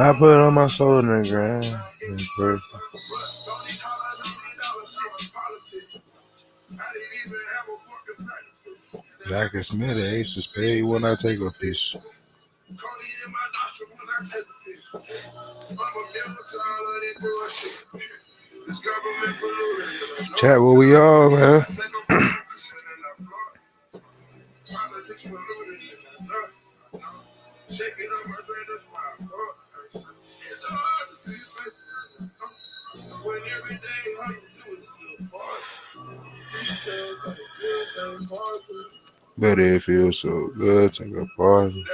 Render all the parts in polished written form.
I put on my shoulder and grind. I can smell the ace of spade when I take a piss. Chat, what we on, man? But it feels so good. Take a party.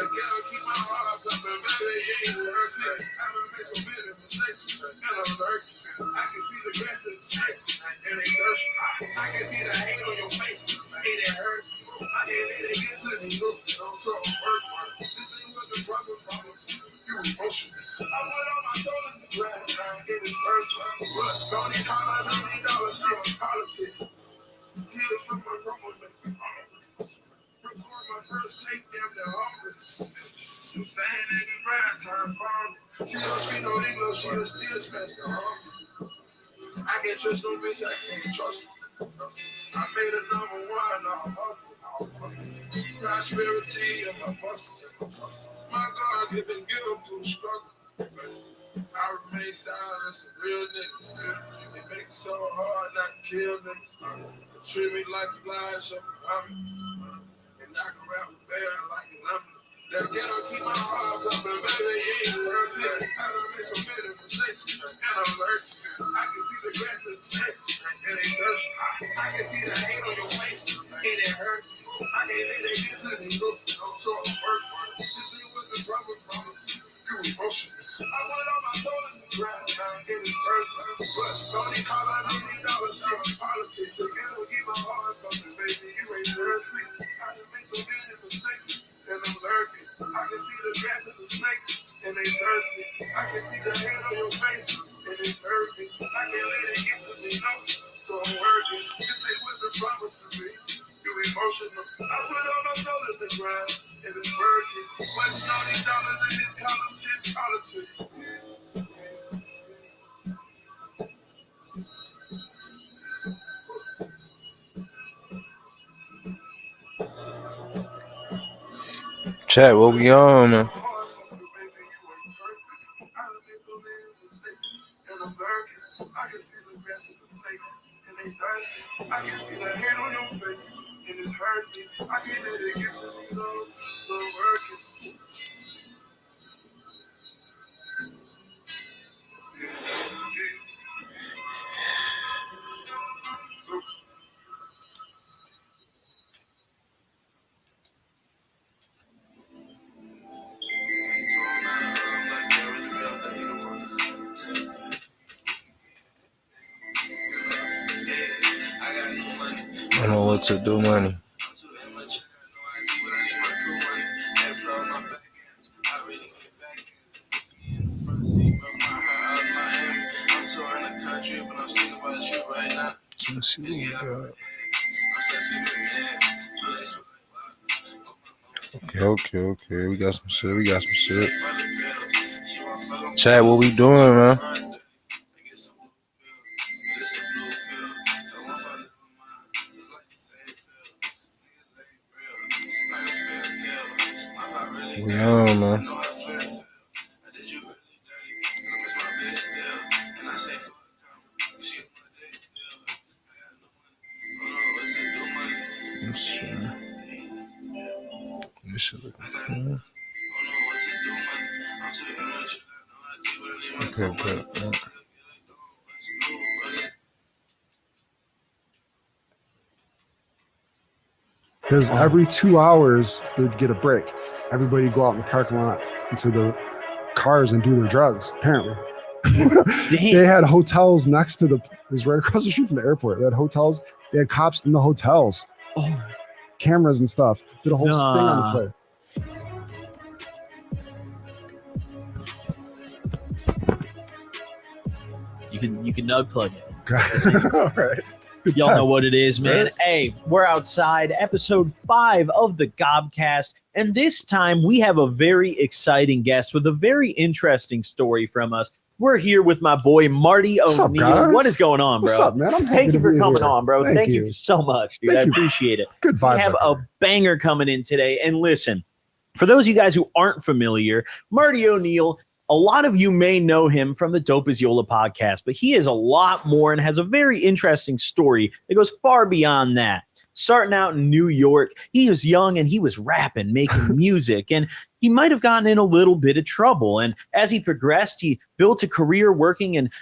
Chat, what we on, man? I know what to do, money. Let's see what we got. Okay. We got some shit. Chat, what we doing, man? We on, man. Let's see. This shit looking cool. Okay. Because every 2 hours they'd get a break. Everybody would go out in the parking lot into the cars and do their drugs. Apparently, they had hotels next to it was right across the street from the airport. They had hotels. They had cops in the hotels. Oh, cameras and stuff. Did a whole sting on the play. You can nug plug it. All right. Y'all know what it is, man. Hey, we're outside. Episode 5 of the Gobcast. And this time we have a very exciting guest with a very interesting story from us. We're here with my boy, Marty O'Neill. What is going on, bro? What's up, man? Thank you for coming on, bro. Thank you so much, dude. I appreciate it. Good vibe. We have a banger coming in today. And listen, for those of you guys who aren't familiar, Marty O'Neill, a lot of you may know him from the Dope is Yola podcast, but he is a lot more and has a very interesting story that goes far beyond that. Starting out in New York, he was young and he was rapping, making music, and he might have gotten in a little bit of trouble. And as he progressed, he built a career working and,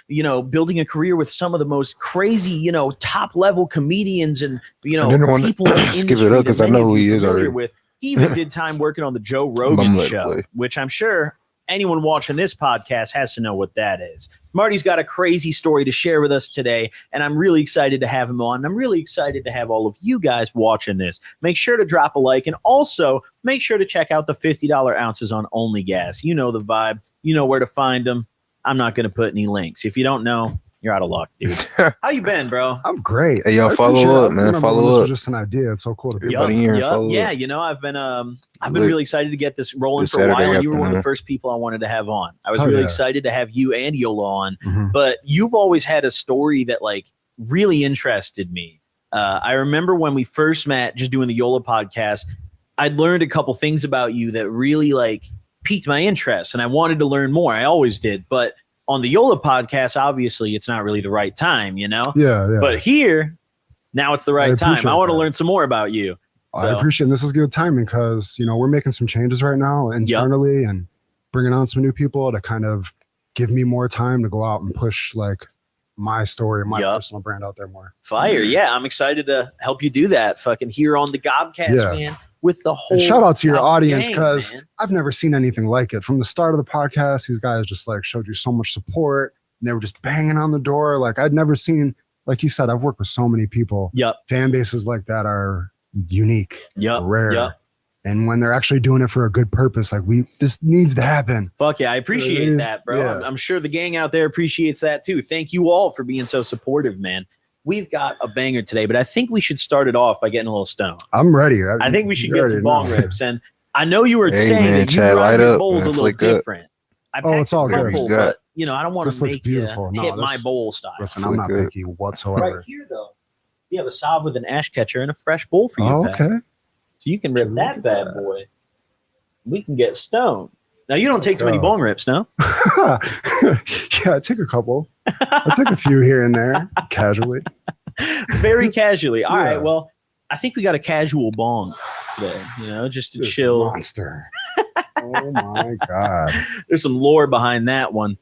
building a career with some of the most crazy, top level comedians and, people in the skip it up because I know who he is already. With. He even did time working on the Joe Rogan show, which I'm sure anyone watching this podcast has to know what that is. Marty's got a crazy story to share with us today, and I'm really excited to have him on. And I'm really excited to have all of you guys watching this. Make sure to drop a like, and also make sure to check out the $50 ounces on Only Gas. You know the vibe. You know where to find them. I'm not going to put any links. If you don't know, you're out of luck, dude. How you been, bro? I'm great. Hey, y'all, follow up, man. Follow this up. was just an idea. It's so cool to be here. I've been really excited to get this rolling for a while, and you were one of the first people I wanted to have on. I was really excited to have you and Yola on, but you've always had a story that really interested me. I remember when we first met, just doing the Yola podcast, I'd learned a couple things about you that really piqued my interest, and I wanted to learn more. I always did, but on the Yola podcast, obviously, it's not really the right time, Yeah. But here, now it's the right time. I want to learn some more about you. So. I appreciate it. This is good timing because, we're making some changes right now internally and bringing on some new people to kind of give me more time to go out and push my story, my personal brand out there more. Fire. Yeah. I'm excited to help you do that. Fucking here on the Gobcast, man. With the whole and shout out to your audience because I've never seen anything like it. From the start of the podcast, these guys just showed you so much support and they were just banging on the door. I'd never seen, like you said, I've worked with so many people. Yep. Fan bases like that are unique, rare. Yep. And when they're actually doing it for a good purpose, this needs to happen. Fuck yeah, I appreciate that, bro. Yeah. I'm sure the gang out there appreciates that too. Thank you all for being so supportive, man. We've got a banger today, but I think we should start it off by getting a little stoned. I'm ready. I think we should get some bong rips. And I know you were saying that you run your bowls a little different. It's all good. But, I don't want to make you hit my bowl style. Listen, I'm not picky whatsoever. Right here, though, we have a sob with an ash catcher and a fresh bowl for you. Okay. So you can rip that bad boy. We can get stoned. Now, you don't take too many bong rips, no? Yeah, I take a couple. I take a few here and there, casually. Very casually. All right, well, I think we got a casual bong today, just to chill. Monster. Oh, my God. There's some lore behind that one.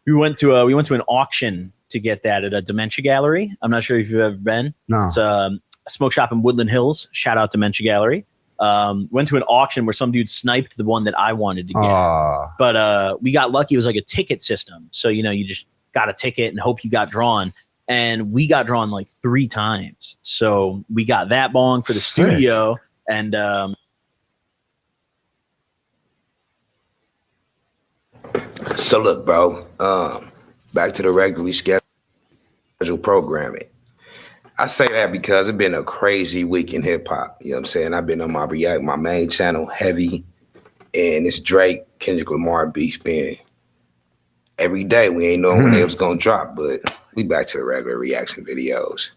We went to an auction to get that at a Dementia Gallery. I'm not sure if you've ever been. No. It's a smoke shop in Woodland Hills. Shout out Dementia Gallery. Went to an auction where some dude sniped the one that I wanted to get. But we got lucky. It was like a ticket system. So, you just got a ticket and hope you got drawn. And we got drawn 3 times. So we got that bong for the studio. And so look, bro, back to the regularly scheduled programming. I say that because it's been a crazy week in hip hop. You know what I'm saying? I've been on my main channel heavy, and it's Drake, Kendrick Lamar beef been every day. We ain't knowing when it was gonna drop, but we back to the regular reaction videos.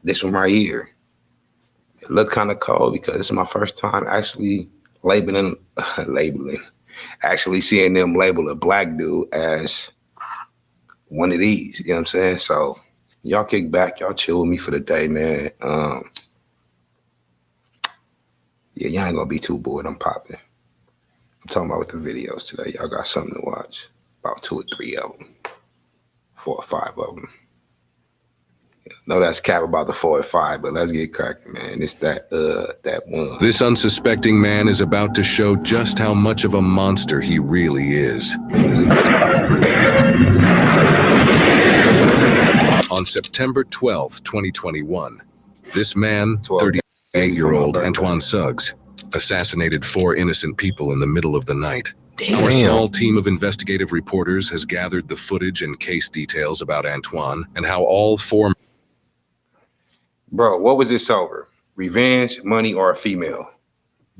This one right here, it looked kind of cold because it's my first time actually actually seeing them label a black dude as one of these. You know what I'm saying? So y'all kick back, y'all chill with me for the day, man. Yeah, y'all ain't gonna be too bored. I'm popping. I'm talking about with the videos today. Y'all got something to watch. About 2 or 3 of them. 4 or 5 of them. No, that's cap about the 4 or 5, but let's get cracking, man. It's that one. This unsuspecting man is about to show just how much of a monster he really is. On September 12th, 2021, this man, 38-year-old Antoine Suggs, assassinated 4 innocent people in the middle of the night. Our small team of investigative reporters has gathered the footage and case details about Antoine and how all 4... Bro, what was this over? Revenge, money, or a female?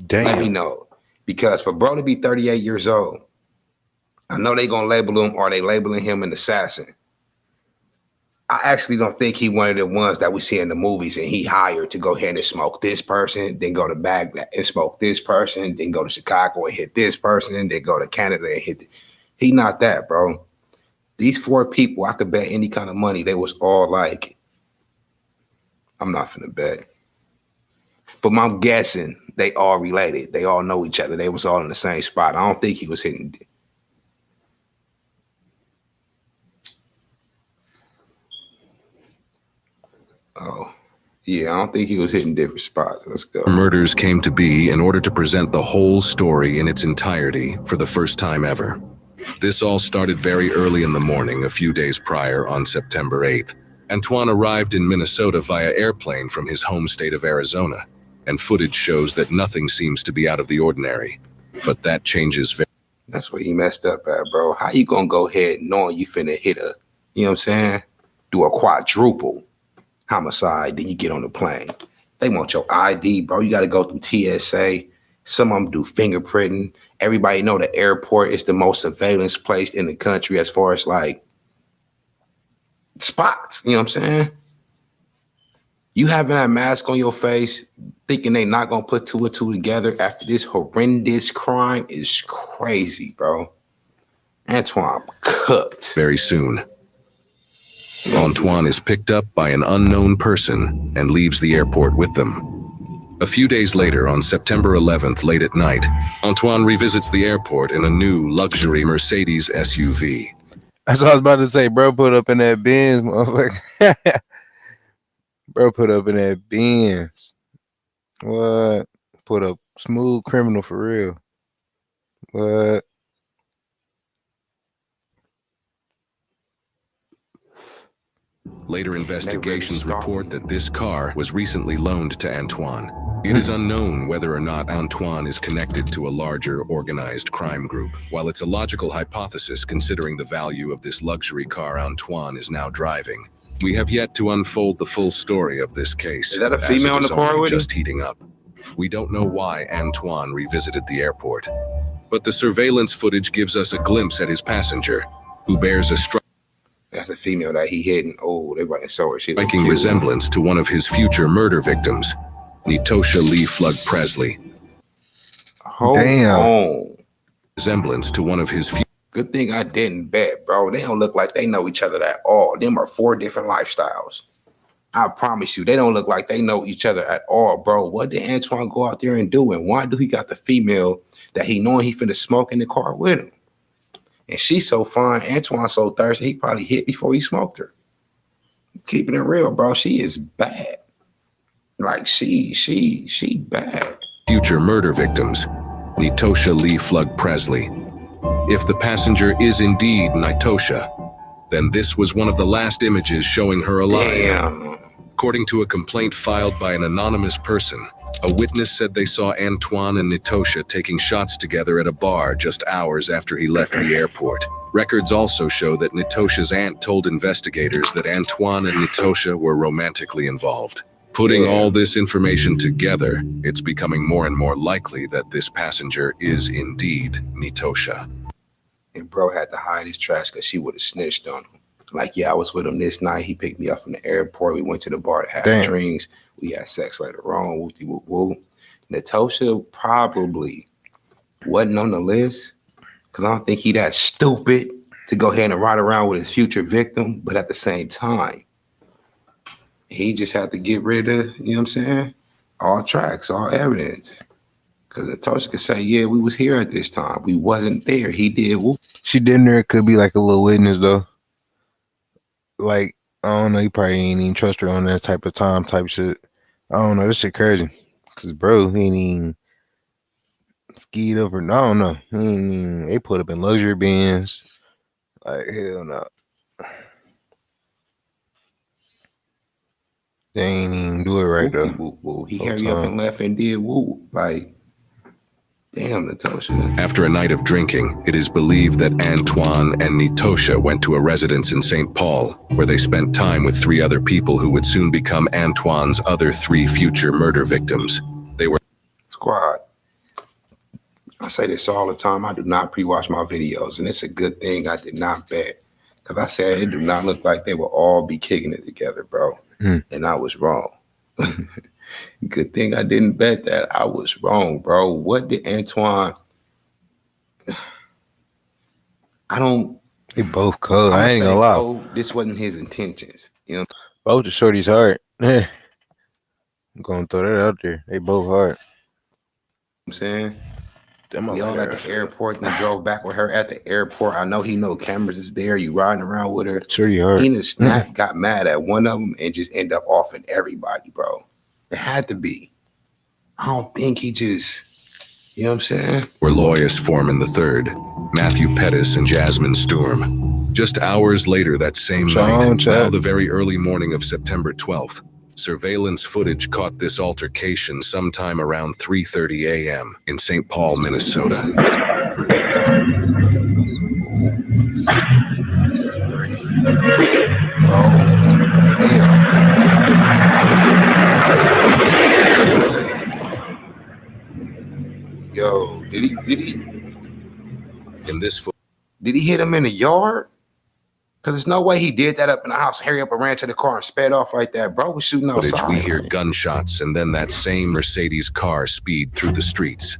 Damn. Let me know. Because for bro to be 38 years old, I know they gonna label him, or they labeling him an assassin. I actually don't think he one of the ones that we see in the movies and he hired to go ahead and smoke this person, then go to Baghdad and smoke this person, then go to Chicago and hit this person, and then go to Canada and hit. He not that, bro. These 4 people, I could bet any kind of money, they was all like, I'm not finna bet. But I'm guessing they all related. They all know each other. They was all in the same spot. I don't think he was hitting. Oh, yeah, I don't think he was hitting different spots. Let's go. Murders came to be in order to present the whole story in its entirety for the first time ever. This all started very early in the morning, a few days prior on September 8th. Antoine arrived in Minnesota via airplane from his home state of Arizona, and footage shows that nothing seems to be out of the ordinary. But that changes very. That's where he messed up at, bro. How you gonna go ahead knowing you finna hit a, you know what I'm saying, do a quadruple homicide, then you get on the plane? They want your ID, bro. You got to go through TSA. Some of them do fingerprinting. Everybody know the airport is the most surveillance place in the country as far as like spots. You know what I'm saying? You having that mask on your face, thinking they not gonna put 2 and 2 together after this horrendous crime is crazy, bro. Antoine cooked. Very soon. Antoine is picked up by an unknown person and leaves the airport with them. A few days later, on September 11th, late at night, Antoine revisits the airport in a new luxury Mercedes SUV. That's what I was about to say. Bro put up in that Benz, motherfucker. Bro put up in that Benz. What? Put up smooth criminal for real. What? Later investigations report that this car was recently loaned to Antoine. It is unknown whether or not Antoine is connected to a larger organized crime group. While it's a logical hypothesis considering the value of this luxury car Antoine is now driving, we have yet to unfold the full story of this case. Is that a female in the car with just heating up. We don't know why Antoine revisited the airport, but the surveillance footage gives us a glimpse at his passenger, who bears a That's a female that he hitting. Oh, they about to show her. striking resemblance to one of his future murder victims, Netosha Lee Flug Presley. Damn. Resemblance to one of his Good thing I didn't bet, bro. They don't look like they know each other at all. Them are 4 different lifestyles. I promise you, they don't look like they know each other at all, bro. What did Antoine go out there and do? And why do he got the female that he knowing he finna smoke in the car with him? And she's so fine. Antoine so thirsty, he probably hit before he smoked her. Keeping it real, bro. She is bad. Like she bad. future murder victims, Netosha Lee Flug Presley. If the passenger is indeed Netosha, then this was one of the last images showing her alive. Damn. According to a complaint filed by an anonymous person, a witness said they saw Antoine and Netosha taking shots together at a bar just hours after he left the airport. Records also show that Netosha's aunt told investigators that Antoine and Netosha were romantically involved. Putting all this information together, it's becoming more and more likely that this passenger is indeed Netosha. And bro had to hide his tracks because she would have snitched on him. Like, yeah, I was with him this night. He picked me up from the airport. We went to the bar to have drinks. We had sex later on. Whoopty whoop whoop. Netosha probably wasn't on the list because I don't think he that stupid to go ahead and ride around with his future victim. But at the same time, he just had to get rid of, you know what I'm saying? All tracks, all evidence. Because Netosha could say, yeah, we was here at this time. We wasn't there. He did whoop. She didn't there. Could be like a little witness though. Like, I don't know, he probably ain't even trust her on that type of time type shit. I don't know, this shit crazy. Cause bro, he ain't even skied up or I don't know. He ain't even, they put up in luxury Benz. Like, hell no. They ain't even do it right though. Whoop, whoop. He hurried up and left and did whoop. Like, damn, Netosha. After a night of drinking, it is believed that Antoine and Netosha went to a residence in St. Paul, where they spent time with 3 other people who would soon become Antoine's other 3 future murder victims. They were Squad. I say this all the time. I do not pre-watch my videos, and it's a good thing I did not bet. Because I said it do not look like they will all be kicking it together, bro. And I was wrong. Good thing I didn't bet that. I was wrong, bro. What did Antoine... They both cold. I ain't gonna lie. Bro, this wasn't his intentions. You know Both the shorties hard. I'm gonna throw that out there. They both hard. what I'm saying? Them We all over at the airport. And drove back with her at the airport. I know he know cameras is there. You riding around with her. Sure you hard. He and his snap got mad at one of them and just end up offing everybody, bro. It had to be. I don't think he just, you know what I'm saying? Were Lois Foreman III, Matthew Pettis, and Jasmine Sturm. Just hours later that same night, now the very early morning of September 12th, surveillance footage caught this altercation sometime around 3:30 a.m. in St. Paul, Minnesota. Yo, did he In this did he hit him in the yard? Because there's no way he did that up in the house, hurry up and ran to the car and sped off like that. Bro was shooting outside. footage, we hear gunshots and then that same Mercedes car speed through the streets.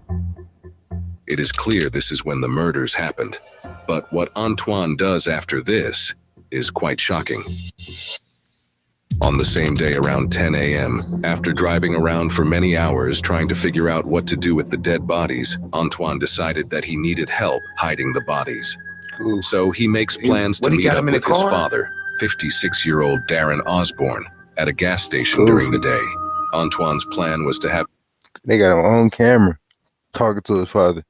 It is clear this is when the murders happened. But what Antoine does after this is quite shocking. On the same day around 10 a.m., after driving around for many hours trying to figure out what to do with the dead bodies, Antoine decided that he needed help hiding the bodies. So he makes plans to meet up with his father, 56-year-old Darren Osborne, at a gas station during the day. Antoine's plan was to have... They got him on camera talking to his father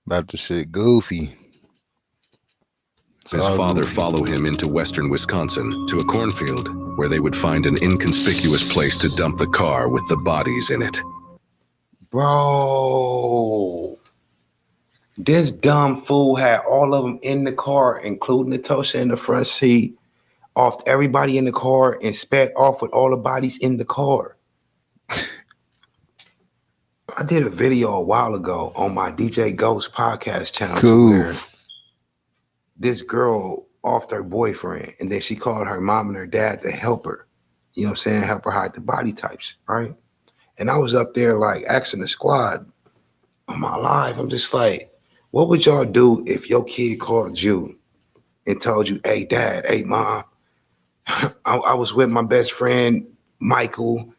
about the shit. Goofy. His father follow him into western Wisconsin to a cornfield where they would find an inconspicuous place to dump the car with the bodies in it. Bro, this dumb fool had all of them in the car, including Natosha in the front seat, offed everybody in the car and sped off with all the bodies in the car. I did a video a while ago on my DJ Ghost podcast channel where this girl offed her boyfriend and then she called her mom and her dad to help her, you know what I'm saying, help her hide the body types, right? And I was up there like asking the squad on my live, I'm just like, what would y'all do if your kid called you and told you, hey, dad, hey, mom, I was with my best friend, Michael.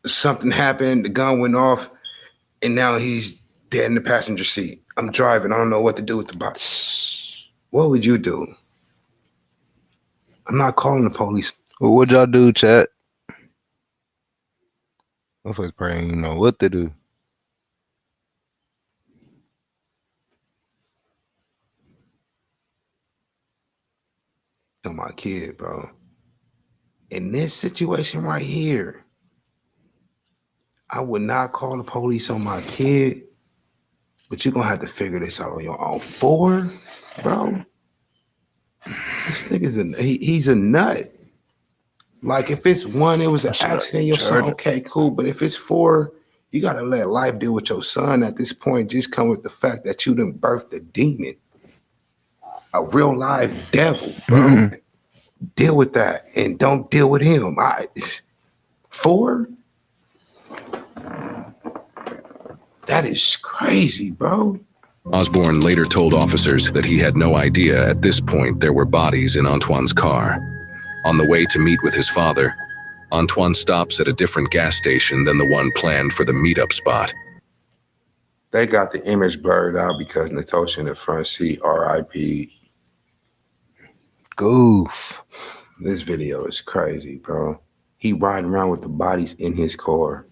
Something happened, the gun went off, and now he's dead in the passenger seat. I'm driving, I don't know what to do with the body. What would you do? I'm not calling the police. Well, what'd y'all do, chat? Motherfuckers probably ain't know what to do. To my kid, bro. In this situation right here, I would not call the police on my kid, but you're gonna have to figure this out on your own. 4, bro. This nigga's he's a nut. Like if it's 1, it was an accident, your son, okay, cool. But if it's 4, you gotta let life deal with your son at this point. Just come with the fact that you done birthed a demon. A real live devil, bro. Deal with that and don't deal with him. 4? That is crazy, bro. Osborne later told officers that he had no idea at this point there were bodies in Antoine's car. On the way to meet with his father, Antoine stops at a different gas station than the one planned for the meetup spot. They got the image blurred out because Natosha in the front seat, RIP. Goof. This video is crazy, bro. He riding around with the bodies in his car.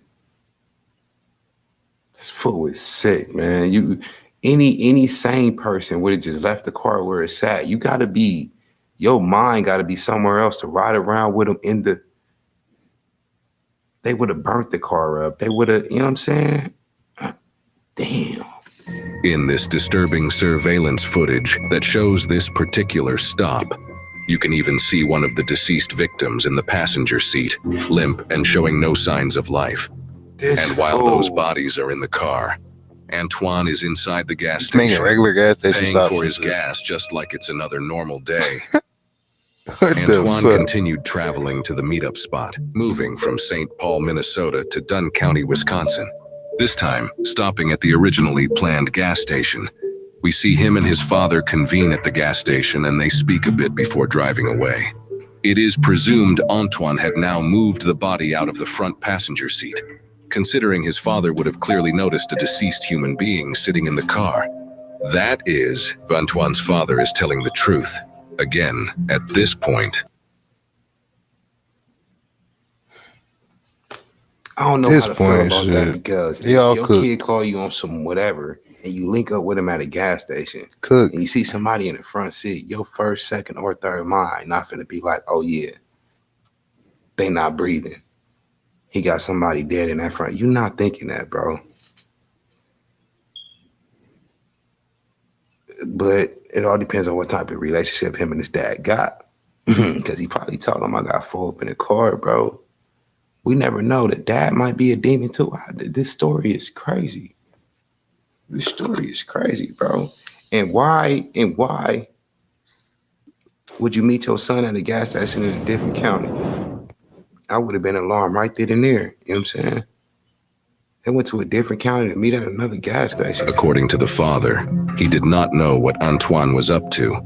This fool is sick, man. Any sane person would have just left the car where it's at. You gotta be, your mind gotta be somewhere else to ride around with them they would have burnt the car up. They would have, you know what I'm saying? Damn. In this disturbing surveillance footage that shows this particular stop, you can even see one of the deceased victims in the passenger seat, limp and showing no signs of life. And while those bodies are in the car, Antoine is inside the gas Just making station, regular gas station paying stops. for his gas just like it's another normal day. What the Antoine fuck? continued traveling to the meetup spot, moving from St. Paul, Minnesota to Dunn County, Wisconsin. This time, stopping at the originally planned gas station. We see him and his father convene at the gas station and they speak a bit before driving away. It is presumed Antoine had now moved the body out of the front passenger seat, considering his father would have clearly noticed a deceased human being sitting in the car. That is, if Antoine's father is telling the truth. Again, at this point, I don't know This how to feel point, about shit. that because They if all your cook. kid call you on some whatever and you link up with him at a gas station Cook. and you see somebody in the front seat, your first, second, or third mind not finna be like, oh yeah, they not breathing. He got somebody dead in that front. You're not thinking that, bro. But it all depends on what type of relationship him and his dad got. Because he probably told him I got full up in the car, bro. We never know that dad might be a demon too. This story is crazy. This story is crazy, bro. And why would you meet your son at a gas station in a different county? I would have been alarmed right then and there. You know what I'm saying? They went to a different county to meet at another gas station. according to the father, he did not know what Antoine was up to.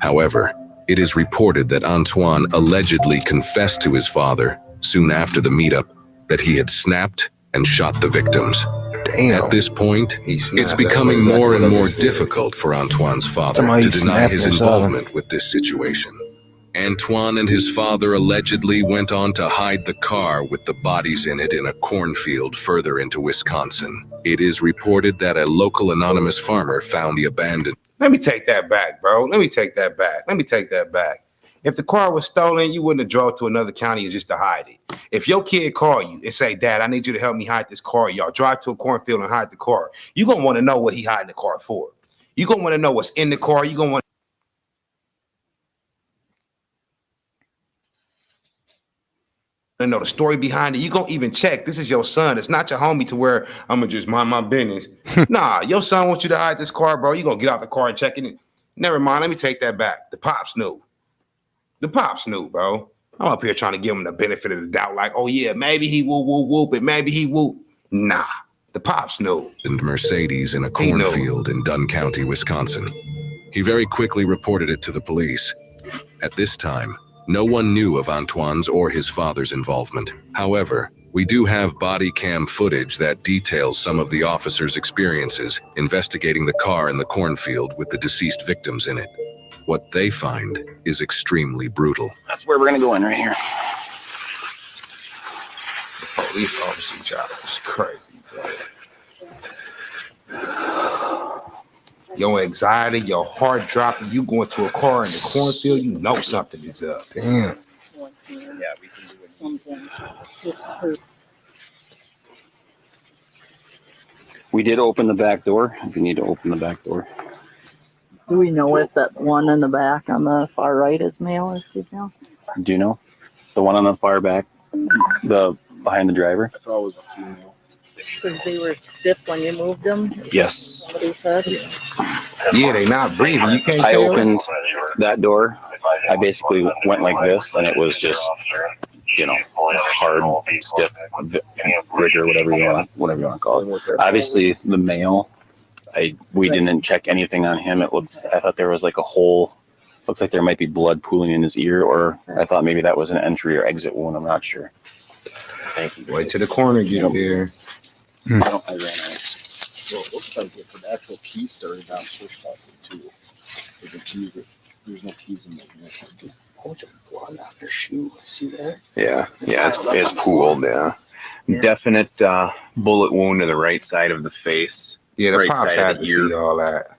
However, it is reported that Antoine allegedly confessed to his father, soon after the meetup, that he had snapped and shot the victims. Damn. At this point, He snapped. it's That's becoming exactly more what and I more just said. difficult for Antoine's father Somebody to deny snapped his and shot him. involvement with this situation. Antoine and his father allegedly went on to hide the car with the bodies in it in a cornfield further into Wisconsin. It is reported that a local anonymous farmer found the abandoned. Let me take that back, bro. Let me take that back. If the car was stolen, you wouldn't have drove to another county just to hide it. If your kid call you and say, Dad, I need you to help me hide this car, y'all drive to a cornfield and hide the car, you're going to want to know what he hiding the car for. You're going to want to know what's in the car. You're going to want to know the story behind it. You're going to even check. This is your son. It's not your homie to where I'm going to just mind my business. Nah, your son wants you to hide this car, bro. You're going to get out the car and check it. Never mind. Let me take that back. The pops knew. The pops knew, bro. I'm up here trying to give him the benefit of the doubt. Like, oh, yeah, maybe he whoop, and maybe he whoop. Nah, the pops knew. Mercedes in a cornfield in Dunn County, Wisconsin. He very quickly reported it to the police. At this time, no one knew of Antoine's or his father's involvement. However, we do have body cam footage that details some of the officers' experiences investigating the car in the cornfield with the deceased victims in it. What they find is extremely brutal. That's where we're gonna go in right here. Police officer job is crazy, bro. Your anxiety, your heart dropping, you going to a car in the cornfield, you know something is up. Damn. Yeah, we can do it. Something just for We did open the back door. If you need to open the back door. Do we know if that one in the back on the far right is male or female? Do you know? The one on the far back? The behind the driver? I thought it was a female. So they were stiff when you moved them? Yes. Somebody said? Yeah, they not breathing. You can't I tell. opened that door. I basically went like this, and it was just, hard, stiff, rigor, whatever you want to call it. Obviously, the male, we didn't check anything on him. I thought there was like a hole. Looks like there might be blood pooling in his ear, or I thought maybe that was an entry or exit wound. I'm not sure. Thank you. Wait till the corner get there. I ran out. Well, it looks like if the actual keys started down switch back too. With the keys, there's no keys in the A bunch of blood on their shoe. See that? Yeah, it's pooled. Yeah, definite bullet wound to the right side of the face. Yeah, the right pops side had of the to ear see all that.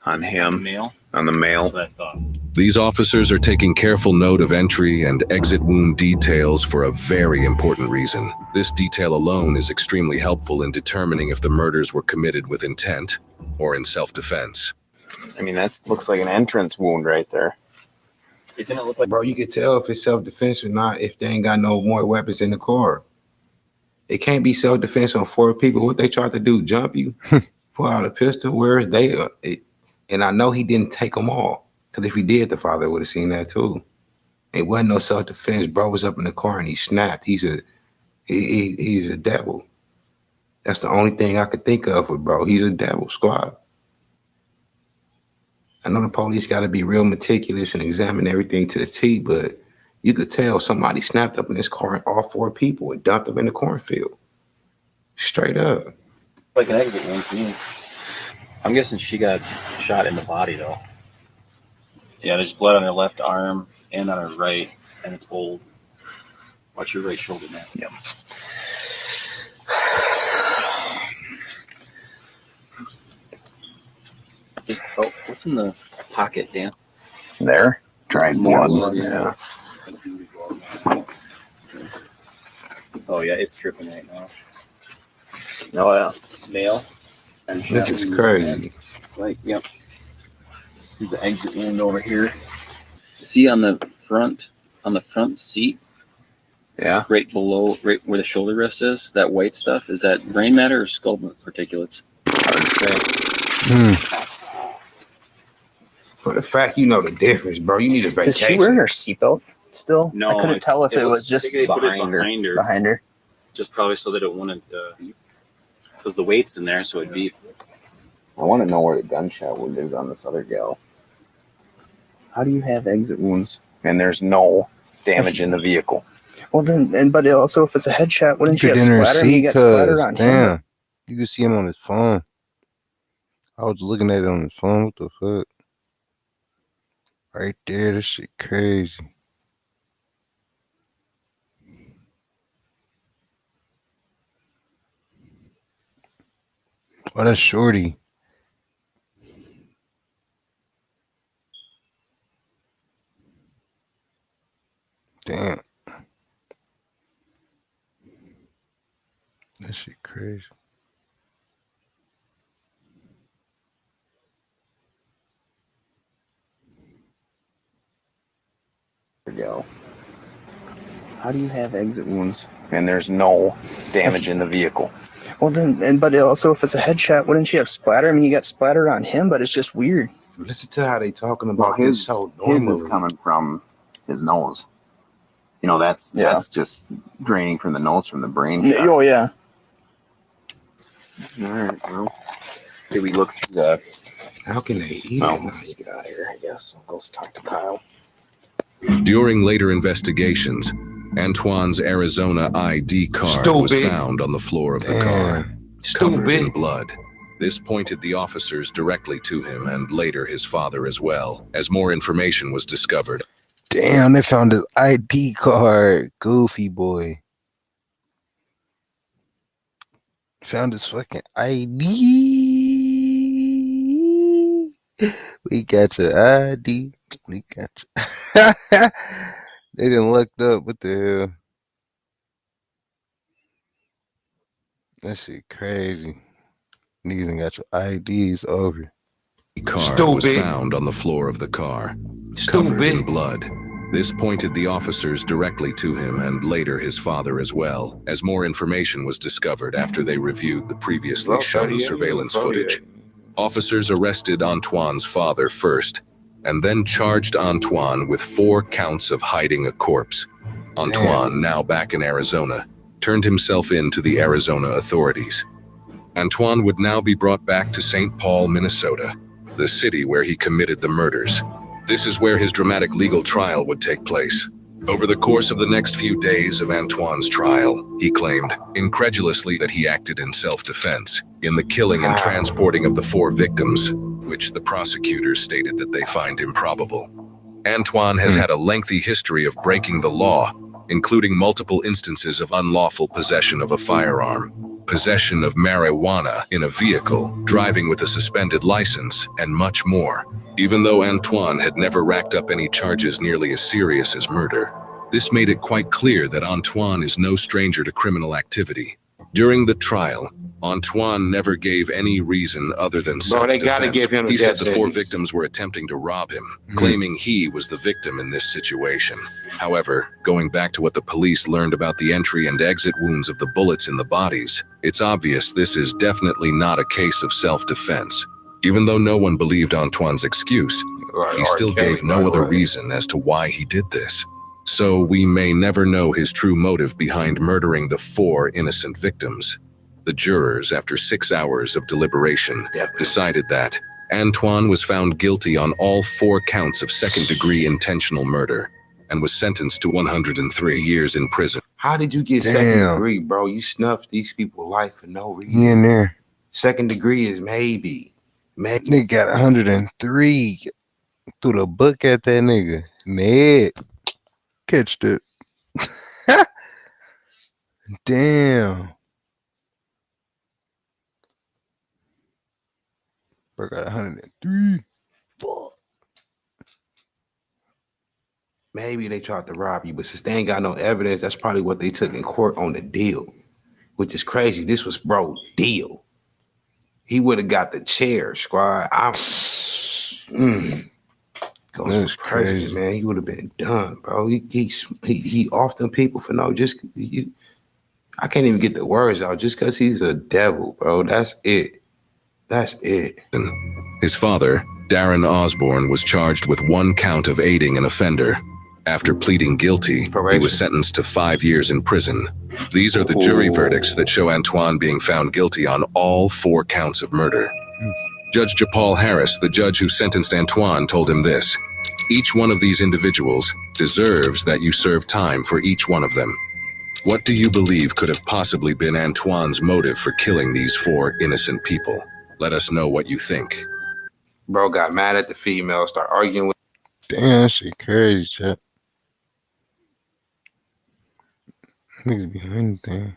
on him, Male? on the male. That's what I thought. These officers are taking careful note of entry and exit wound details for a very important reason. This detail alone is extremely helpful in determining if the murders were committed with intent or in self-defense. I mean, that looks like an entrance wound right there. It didn't look like. Bro, you can tell if it's self-defense or not if they ain't got no more weapons in the car. It can't be self-defense on 4 people. What they tried to do, jump you? pull out a pistol. Where's they? And I know he didn't take them all. Because if he did, the father would have seen that too. It wasn't no self-defense. Bro was up in the car and he snapped. He's a devil. That's the only thing I could think of with bro. He's a devil squad. I know the police got to be real meticulous and examine everything to the T, but you could tell somebody snapped up in this car and all 4 people and dumped them in the cornfield. Straight up. Like an exit wound for me. I'm guessing she got shot in the body though. Yeah, there's blood on her left arm and on her right, and it's old. Watch your right shoulder, man. Yep. Oh, what's in the pocket, Dan? There. Dried blood. Yeah. Oh yeah, it's dripping right now. Oh yeah. Nail. This is crazy. Like, yep. There's the exit wound over here. See on the front seat? Yeah. Right below, right where the shoulder rest is, that white stuff, is that brain matter or skull particulates? Hard to say. For the fact you know the difference, bro, you need a vacation. Is she wearing her seatbelt still? No, I couldn't tell if it was just behind behind her. her. Just probably so that it wouldn't, because the weight's in there, so it'd be. I want to know where the gunshot wound is on this other gal. How do you have exit wounds and there's no damage in the vehicle? Well, but also if it's a headshot, wouldn't you have Get in her splatter? And you seat, get splatter on him. damn. You can see him on his phone. I was looking at it on his phone. What the fuck? Right there, this shit crazy. Oh, that's Shorty. Damn. That shit crazy. Gal. How do you have exit wounds and there's no damage in the vehicle? Well, but also if it's a headshot, wouldn't you have splatter? I mean, you got splatter on him, but it's just weird. Listen to how they talking about his this so his normally. is coming from his nose. You know, that's just draining from the nose from the brain. Shot. Oh yeah. All right. Well, did we look through the? How can they eat No, it? let's just get out of here. I guess we'll go talk to Kyle. During later investigations, Antoine's Arizona ID card was Stupid. found on the floor of the car, covered in blood. This pointed the officers directly to him and later his father as well, as more information was discovered. Damn, they found his ID card. Goofy boy. Found his fucking ID. We got your ID. We got you. They done looked up. What the hell? That shit crazy. Niggas done got your IDs over. The card was found on the floor of the car, covered in blood. This pointed the officers directly to him and later his father as well, as more information was discovered after they reviewed the previously shown surveillance footage. Officers arrested Antoine's father first, and then charged Antoine with 4 counts of hiding a corpse. Antoine, now back in Arizona, turned himself in to the Arizona authorities. Antoine would now be brought back to St. Paul, Minnesota, the city where he committed the murders. This is where his dramatic legal trial would take place. Over the course of the next few days of Antoine's trial, he claimed, incredulously, that he acted in self-defense in the killing and transporting of the 4 victims, which the prosecutors stated that they find improbable. Antoine has had a lengthy history of breaking the law, including multiple instances of unlawful possession of a firearm, possession of marijuana in a vehicle, driving with a suspended license, and much more. Even though Antoine had never racked up any charges nearly as serious as murder, this made it quite clear that Antoine is no stranger to criminal activity. During the trial, Antoine never gave any reason other than self-defense. They gotta give him a He said death the 4 sentence. victims were attempting to rob him, claiming he was the victim in this situation. However, going back to what the police learned about the entry and exit wounds of the bullets in the bodies, It's obvious this is definitely not a case of self-defense. Even though no one believed Antoine's excuse, he still gave no other reason as to why he did this. So we may never know his true motive behind murdering the 4 innocent victims. The jurors, after 6 hours of deliberation, decided that Antoine was found guilty on all 4 counts of second-degree intentional murder and was sentenced to 103 years in prison. How did you get second degree, bro? You snuffed these people's life for no reason. He in there. Second degree is maybe. Nigga got 103. Threw the book at that nigga. Ned. Catched it. Damn. Bro got 103. Fuck. Maybe they tried to rob you, but since they ain't got no evidence, that's probably what they took in court on the deal, which is crazy. This was bro deal. He would have got the chair, squad. That's crazy, man. He would have been done, bro. He off them people for no just. I can't even get the words out just because he's a devil, bro. That's it. That's it. His father, Darren Osborne, was charged with 1 count of aiding an offender. After pleading guilty, he was sentenced to 5 years in prison. These are the jury verdicts that show Antoine being found guilty on all 4 counts of murder. Judge Japal Harris, the judge who sentenced Antoine, told him this: each one of these individuals deserves that you serve time for each one of them. What do you believe could have possibly been Antoine's motive for killing these 4 innocent people? Let us know what you think. Bro got mad at the female, start arguing with. Damn, that shit crazy, chat. Niggas be anything.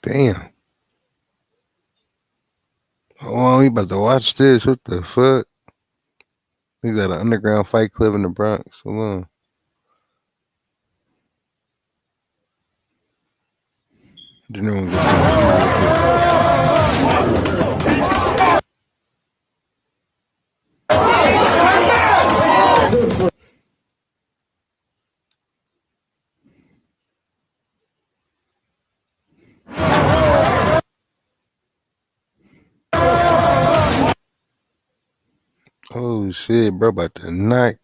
Damn. Oh, we about to watch this. What the fuck? We got an underground fight club in the Bronx. Hold on. Oh shit, bro, about to knock.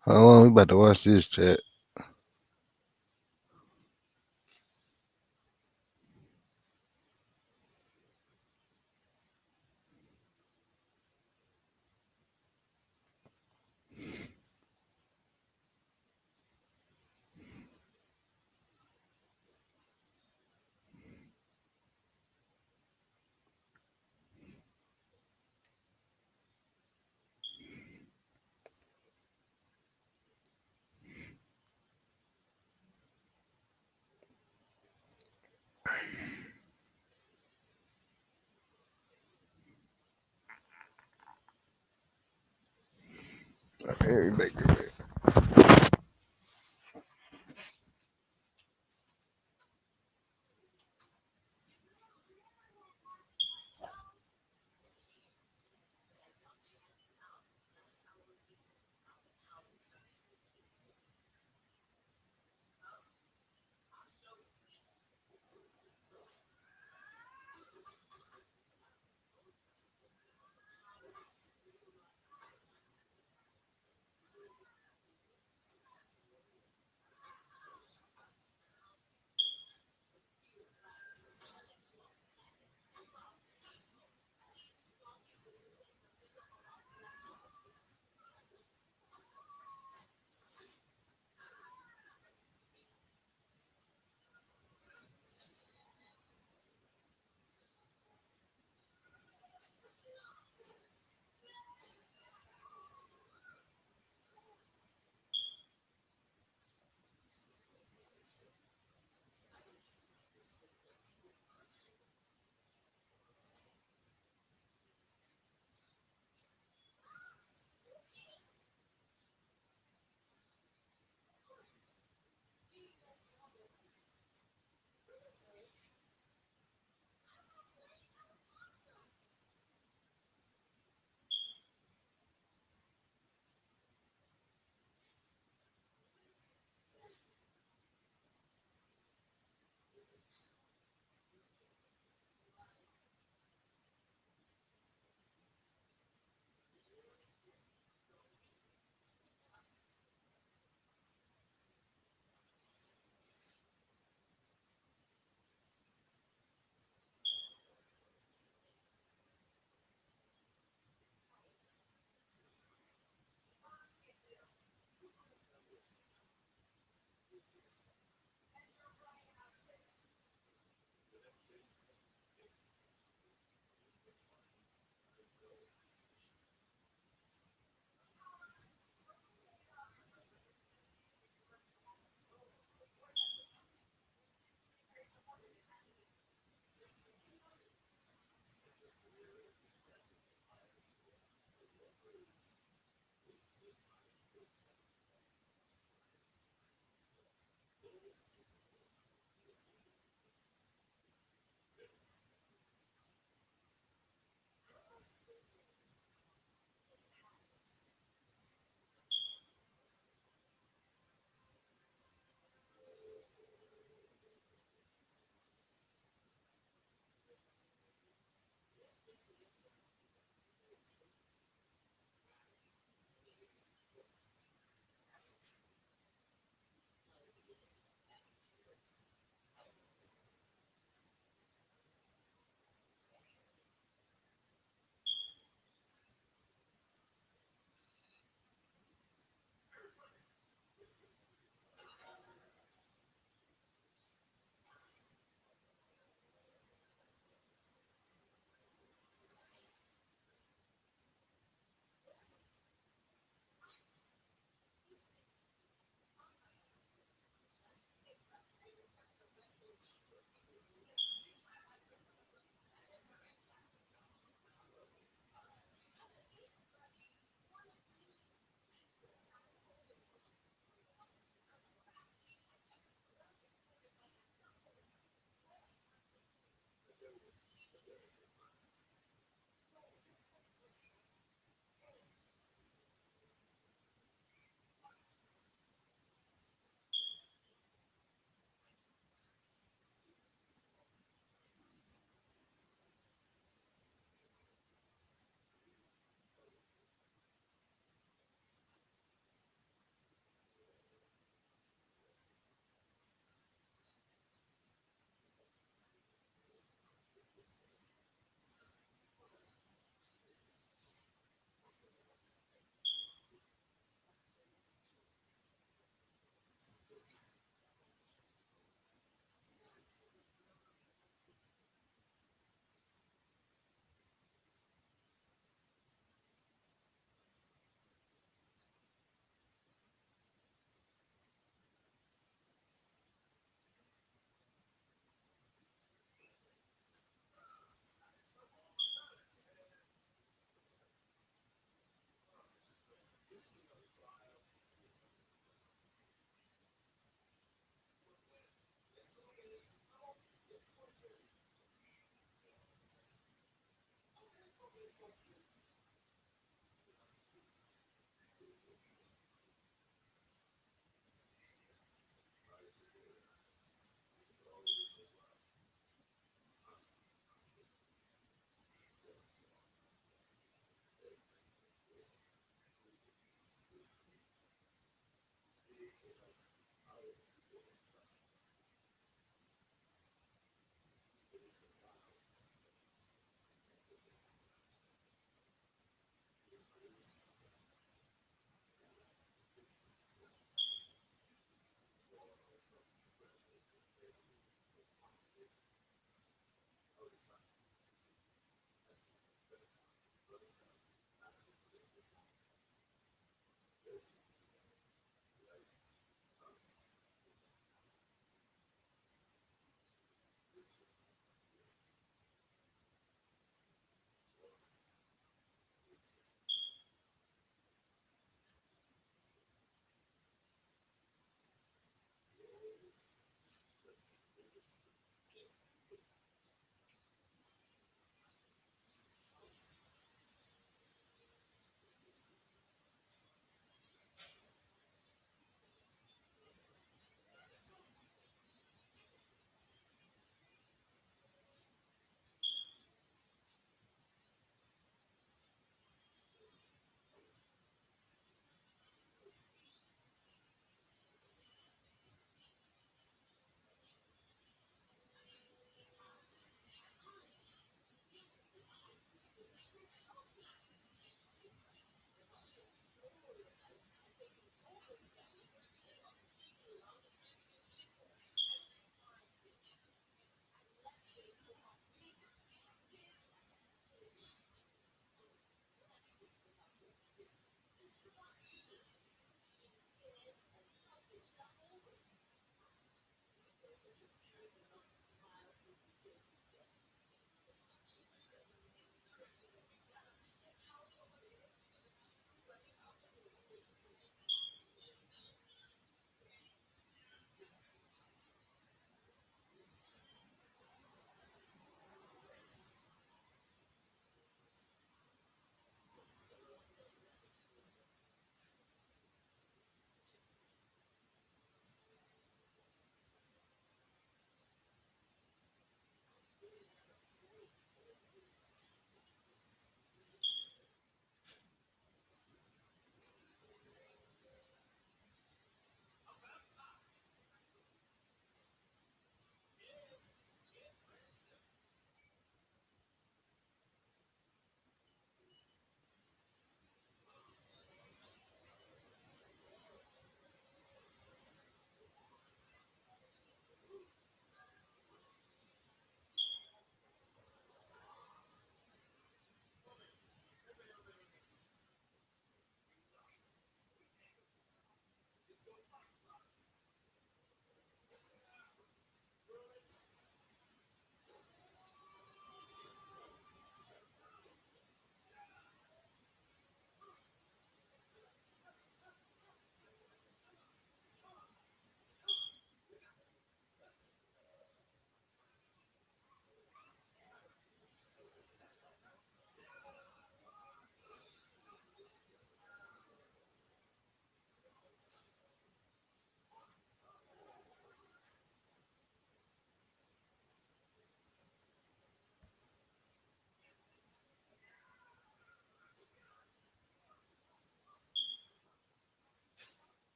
Hold on, we about to watch this, chat.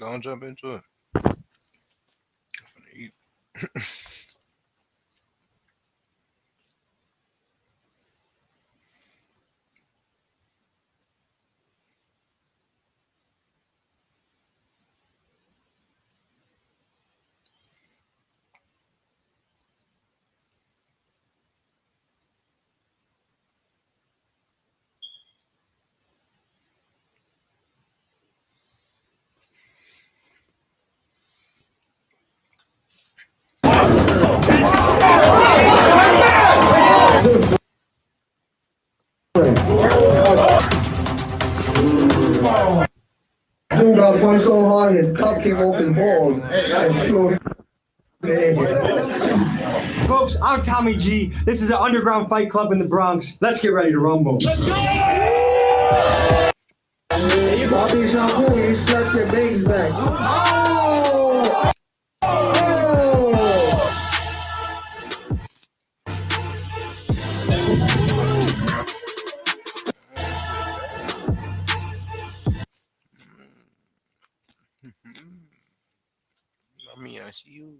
Go and jump into it. I'm finna eat. Dude got punched so hard his cup came off his balls. Folks, I'm Tommy G. This is an underground fight club in the Bronx. Let's get ready to rumble. Let's go! Bobby Shampoo, you slept your bags back. Oh! Mommy, I see you.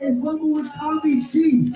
And one more Tommy G.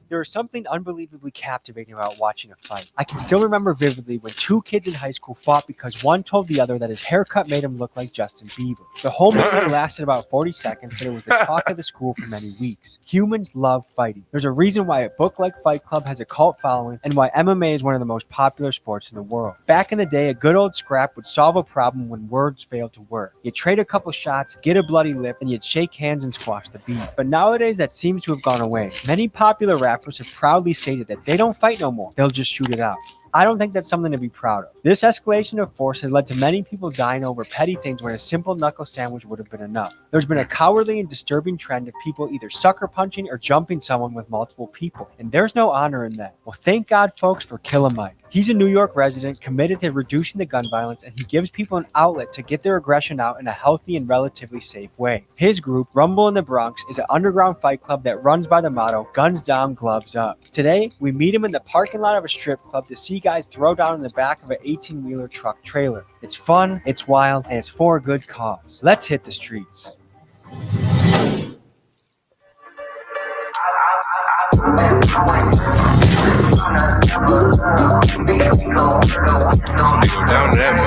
There is something unbelievably captivating about watching a fight. I can still remember vividly when two kids in high school fought because one told the other that his haircut made him look like Justin Bieber. The whole movie lasted about 40 seconds, but it was the talk of the school for many weeks. Humans love fighting. There's a reason why a book like Fight Club has a cult following and why MMA is one of the most popular sports in the world. Back in the day, a good old scrap would solve a problem when words failed to work. You'd trade a couple shots, get a bloody lip, and you'd shake hands and squash the beef. But nowadays, that seems to have gone away. Many popular rappers have proudly stated that they don't fight no more. They'll just shoot it out. I don't think that's something to be proud of. This escalation of force has led to many people dying over petty things when a simple knuckle sandwich would have been enough. There's been a cowardly and disturbing trend of people either sucker punching or jumping someone with multiple people, and there's no honor in that. Well, thank God, folks, for Killer Mike. He's a New York resident committed to reducing the gun violence, and he gives people an outlet to get their aggression out in a healthy and relatively safe way. His group, Rumble in the Bronx, is an underground fight club that runs by the motto, guns down, gloves up. Today, we meet him in the parking lot of a strip club to see guys throw down in the back of an 18-wheeler truck trailer. It's fun, it's wild, and it's for a good cause. Let's hit the streets. Down to that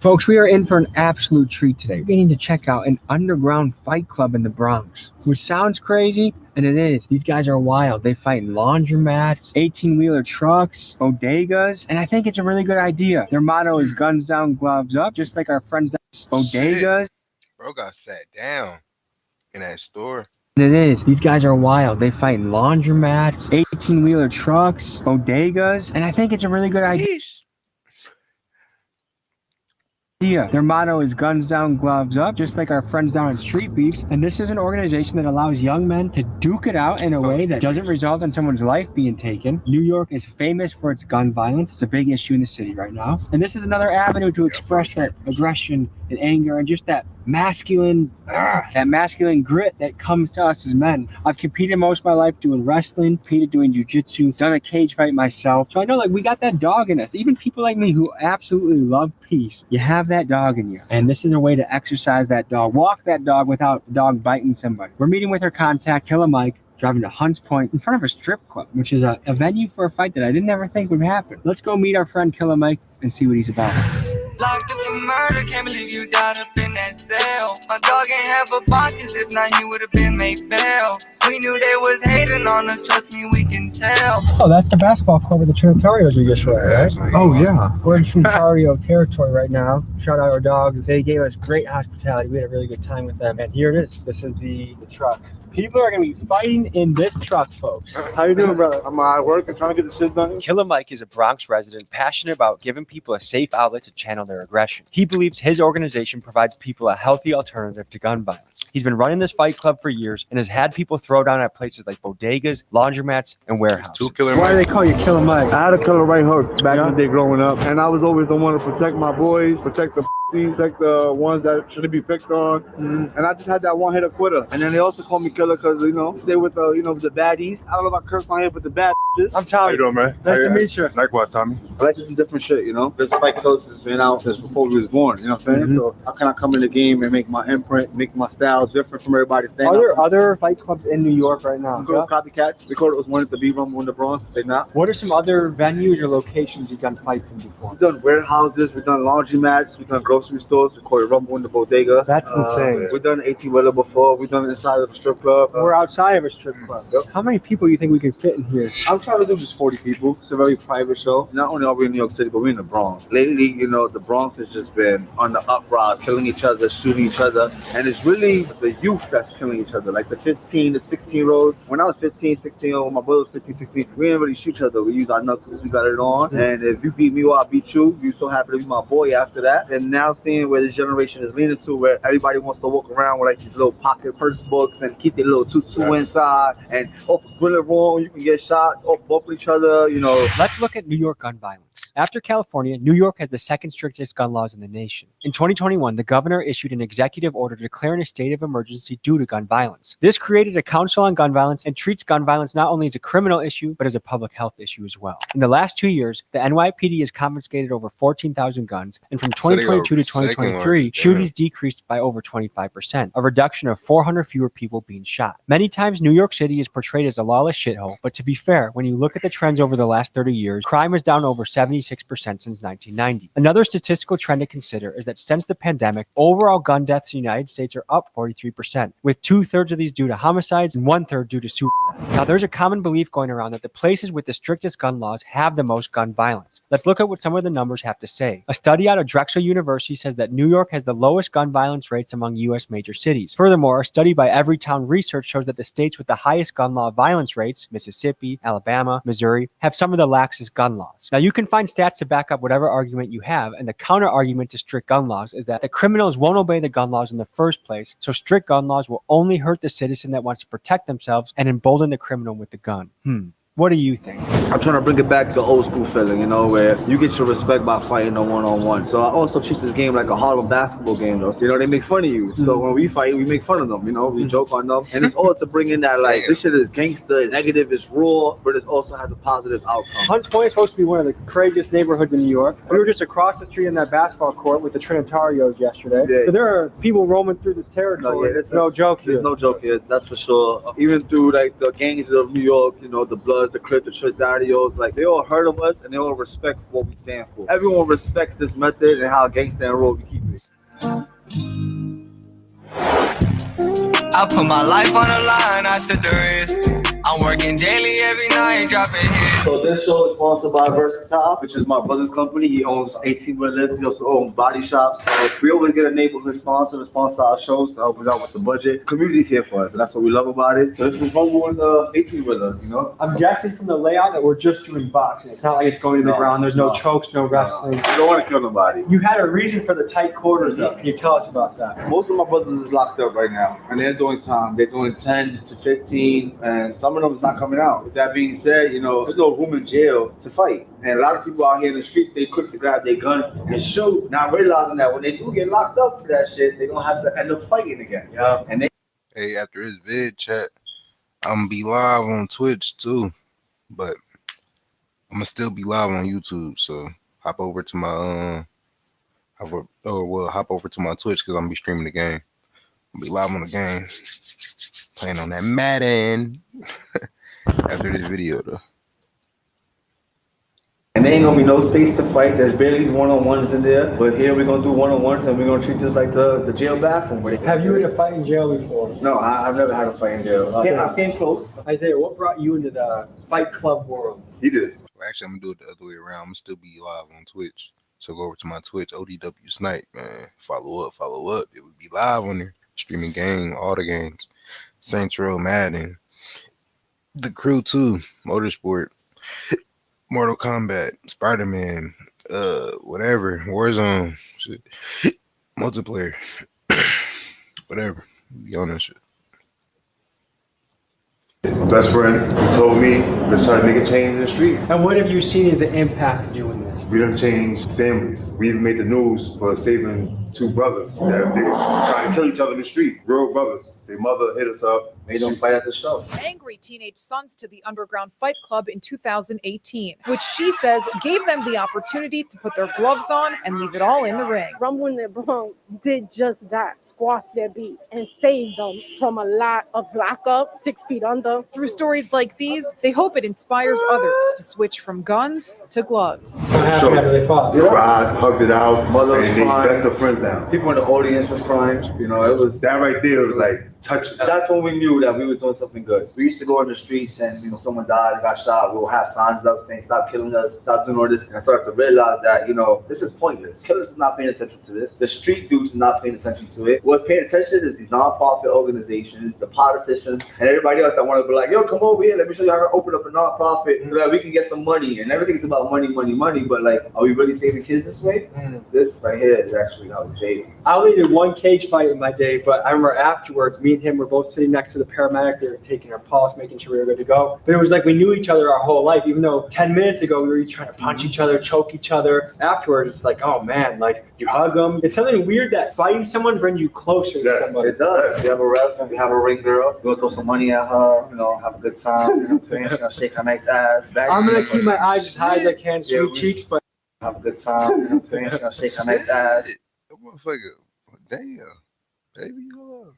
Folks, we are in for an absolute treat today. We're getting to check out an underground fight club in the Bronx, which sounds crazy, and it is. These guys are wild. They fight in laundromats, 18-wheeler trucks, bodegas, and I think it's a really good idea. Their motto is guns down, gloves up, just like our friends down bodegas. Shit. Bro got sat down in that store. And it is. These guys are wild. They fight in laundromats, 18-wheeler trucks, bodegas, and I think it's a really good idea. Their motto is guns down, gloves up, just like our friends down in Street Beefs. And this is an organization that allows young men to duke it out in a way that doesn't result in someone's life being taken. New York is famous for its gun violence. It's a big issue in the city right now. And this is another avenue to express that aggression and anger and just that masculine grit that comes to us as men. I've competed most of my life doing wrestling, competed doing jiu-jitsu, done a cage fight myself. So I know, like, we got that dog in us. Even people like me who absolutely love peace, you have that dog in you. And this is a way to exercise that dog, walk that dog without the dog biting somebody. We're meeting with our contact, Killer Mike, driving to Hunts Point in front of a strip club, which is a venue for a fight that I didn't ever think would happen. Let's go meet our friend Killer Mike and see what he's about. Locked up for murder, can't believe you died up in that cell. My dog ain't have a bond, cause if not, he would've been made bail. We knew they was hating on us, trust me, we can tell. Oh, that's the basketball court where the Trinitarios are just right? Oh, yeah. We're in Trinitario territory right now. Shout out our dogs. They gave us great hospitality. We had a really good time with them. And here it is. This is the truck. People are going to be fighting in this truck, folks. How you doing, brother? I'm at work and trying to get the shit done. Killer Mike is a Bronx resident passionate about giving people a safe outlet to channel their aggression. He believes his organization provides people a healthy alternative to gun violence. He's been running this fight club for years and has had people throw down at places like bodegas, laundromats, and warehouses. Why do they call you Killer Mike? I had a killer right hook back in the day growing up, and I was always the one to protect my boys, protect the protect the ones that shouldn't be picked on, and I just had that one hit quitter. And then they also call me killer because stay with the the baddies. I don't know if I curse my head, but the bad. I'm Tommy. How you doing, man? Nice to meet you. Likewise, Tommy. I like to do different shit. This fight club has been out since before we was born. You know what I'm saying? So how can I come in the game and make my imprint, make my style different from everybody? Are there other fight clubs in New York right now? Copycats. We called it was one at the B Rumble in the Bronx. They not. What are some other venues or locations you've done fights in before? We've done warehouses. We've done laundromats. We've done grocery stores. We called it Rumble in the Bodega. That's insane. We've done 18-wheeler before. We've done it inside of a strip club. We're outside of a strip club. Yep. How many people do you think we can fit in here? I'm trying to do just 40 people. It's a very private show. Not only are we in New York City, but we're in the Bronx. Lately, the Bronx has just been on the uprise, killing each other, shooting each other. And it's really the youth that's killing each other. Like the 15 to 16-year-olds. When I was 15, 16, my brother was 15, 16, we didn't really shoot each other. We used our knuckles. We got it on. And if you beat me or I beat you, you're so happy to be my boy after that. And now seeing where this generation is leaning to, where everybody wants to walk around with like these little pocket purse books and keep their little tutu inside. And off a bullet wrong, you can get shot off both each other, Let's look at New York gun violence. After California, New York has the second strictest gun laws in the nation. In 2021, the governor issued an executive order declaring a state of emergency due to gun violence. This created a council on gun violence and treats gun violence not only as a criminal issue, but as a public health issue as well. In the last 2 years, the NYPD has confiscated over 14,000 guns, and from 2022 to 2023, shootings decreased by over 25%, a reduction of 400 fewer people being shot. Many times, New York City is portrayed as a lawless shithole, but to be fair, when you look at the trends over the last 30 years, crime is down over 76% since 1990. Another statistical trend to consider is that since the pandemic, overall gun deaths in the United States are up 43%, with 2/3 of these due to homicides and 1/3 due to suicide. Now, there's a common belief going around that the places with the strictest gun laws have the most gun violence. Let's look at what some of the numbers have to say. A study out of Drexel University says that New York has the lowest gun violence rates among U.S. major cities. Furthermore, a study by Everytown Research shows that the states with the highest gun law violence rates, Mississippi, Alabama, Missouri, have some of the laxest gun laws. Now, you can find stats to back up whatever argument you have, and the counter argument to strict gun laws is that the criminals won't obey the gun laws in the first place, so strict gun laws will only hurt the citizen that wants to protect themselves and embolden the criminal with the gun. What do you think? I'm trying to bring it back to the old school feeling, where you get your respect by fighting a one-on-one. So I also treat this game like a Harlem basketball game, though. So, they make fun of you. So when we fight, we make fun of them, we joke on them. And it's all to bring in that, this shit is gangster, it's negative, it's raw, but it also has a positive outcome. Hunts Point is supposed to be one of the craziest neighborhoods in New York. We were just across the street in that basketball court with the Trinitarios yesterday. Yeah. So there are people roaming through this territory. There's no joke here. There's no joke here, that's for sure. Even through, the gangs of New York, the Bloods, the Crips, the Trinitarios, they all heard of us and they all respect what we stand for. Everyone respects this method and how gangsta and roll we keep it. I put my life on the line, I took the risk. I'm working daily every night, dropping hits. So this show is sponsored by Versatile, which is my brother's company. He owns 18 wheelers. He also owns body shops. So we always get a neighborhood sponsor to sponsor our shows to help us out with the budget. Community's here for us, and that's what we love about it. So this is Rumble in the 18 wheelers, I'm guessing from the layout that we're just doing boxing. It's not like it's going to the ground. There's no chokes, no wrestling. We don't want to kill nobody. You had a reason for the tight quarters, though. Can you tell us about that? Most of my brothers is locked up right now, and they're doing time. They're doing 10 to 15, and some of them is not coming out. With that being said, there's no room in jail to fight. And a lot of people out here in the streets, they quick to grab their gun and shoot, not realizing that when they do get locked up for that shit, they're gonna have to end up fighting again. Yeah. And Hey, after this vid chat, I'm gonna be live on Twitch too, but I'm gonna still be live on YouTube. So hop over to my hop over to my Twitch because I'm gonna be streaming the game. I'll be live on the game, playing on that Madden. After this video though. And there ain't gonna be no space to fight. There's barely one-on-ones in there. But here we're gonna do one-on-ones, and we're gonna treat this like the jail bathroom. Have you had a fight in jail before? No, I've never had a fight in jail. Yeah, I came close. Isaiah, what brought you into the fight club world? He did. Well, actually, I'm gonna do it the other way around. I'm gonna still be live on Twitch. So go over to my Twitch, odwsnipe, man. Follow up. It would be live on there. Streaming game, all the games. Saints Row, Madden. The Crew 2, Motorsport, Mortal Kombat, Spider-Man, whatever, Warzone, shit. Multiplayer, whatever. Be on that shit. My best friend, he told me, let's try to make a change in the street. And what have you seen as the impact of doing this? We done changed families. We even made the news for saving two brothers that they was trying to kill each other in the street. Real brothers. Their mother hit us up. Made them fight at the show. Angry teenage sons to the underground fight club in 2018, which she says gave them the opportunity to put their gloves on and leave it all in the ring. Rumble in the Bronx did just that, squash their beef and saved them from a lot of lockup, 6 feet under. Through stories like these, they hope it inspires others to switch from guns to gloves. What happened after they fought? Cried, hugged it out, Mother was and they crying. best of friends now. People in the audience was crying. You know, it was That right there was like touching. That's when we knew that we was doing something good. We used to go in the streets and, someone died, got shot, we'll have signs up saying, stop killing us, stop doing all this. And I started to realize that, this is pointless. Killers is not paying attention to this. The street dudes are not paying attention to it. What's paying attention is these nonprofit organizations, the politicians, and everybody else that want to be like, yo, come over here, let me show you how to open up a nonprofit so that we can get some money. And everything's about money, but like, are we really saving kids this way? This right here is actually how we save them. I only did one cage fight in my day, but I remember afterwards, me and him were both sitting next to the paramedic. They were taking our pulse, making sure we were good to go. But it was like we knew each other our whole life, even though 10 minutes ago we were each trying to punch each other, choke each other. Afterwards, it's like, oh man, like you hug them. It's something weird that fighting someone brings you closer to somebody. It does. We have a ref, we have a ring girl. We'll throw some money at her, have a good time. You know what I'm saying? She'll shake her nice ass. I'm gonna keep my eyes as high as I can, sweet cheeks, but have a good time. You know what I'm saying? She'll shake her nice ass. That motherfucker, damn, baby, hold on.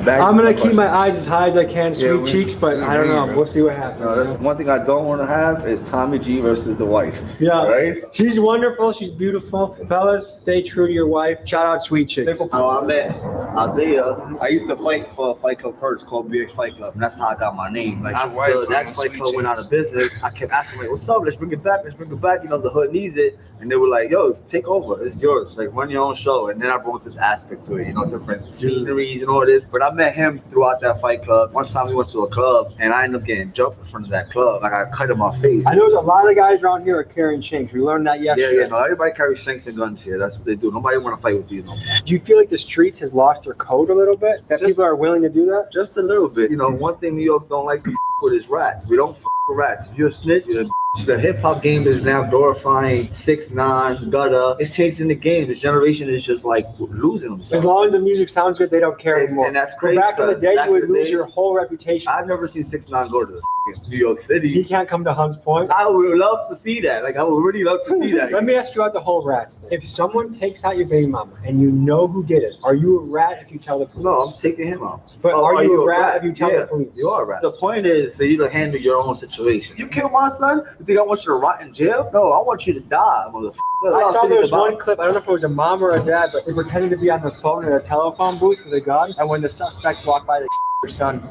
I'm gonna keep my eyes as high as I can, sweet cheeks, but I don't know. We'll see what happens. No, that's one thing I don't want to have is Tommy G versus the wife. Yeah, right? She's wonderful. She's beautiful. Fellas, stay true to your wife. Shout out, sweet chicks. I met Isaiah. I used to fight for a fight club first called BX Fight Club, and that's how I got my name. Like after that fight club went out of business, I kept asking like, "What's up? Let's bring it back. Let's bring it back." The hood needs it, and they were like, "Yo, take over. It's yours. Like run your own show." And then I brought this aspect to it, different sceneries and all this. But I met him throughout that fight club. One time we went to a club, and I ended up getting jumped in front of that club. Like I cut in my face. I know there's a lot of guys around here are carrying shanks. We learned that yesterday. Yeah. No, everybody carries shanks and guns here. That's what they do. Nobody want to fight with these no more. Do you feel like the streets has lost their code a little bit? That people are willing to do that? Just a little bit. One thing New York don't like to with is rats. We don't with rats. If you're a snitch, you're a the hip hop game is now glorifying 6ix9ine, Gutter. It's changing the game. This generation is just like losing themselves. As long as the music sounds good, they don't care anymore. And that's crazy. Back in the day, you would lose your whole reputation. I've never seen 6ix9ine go to New York City. He can't come to Hunts Point. I would love to see that. Like I would really love to see that. Let me ask you about the whole rats thing. If someone takes out your baby mama and you know who did it, are you a rat if you tell the police? No, I'm taking him out. But are you a rat if you tell the police? You are a rat. The point is for you to handle your own situation. You kill my son? You think I want you to rot in jail? No, I want you to die, motherfucker. I saw there was one clip, I don't know if it was a mom or a dad, but they pretended to be on the phone in a telephone booth with a gun, and when the suspect walked by, they their son.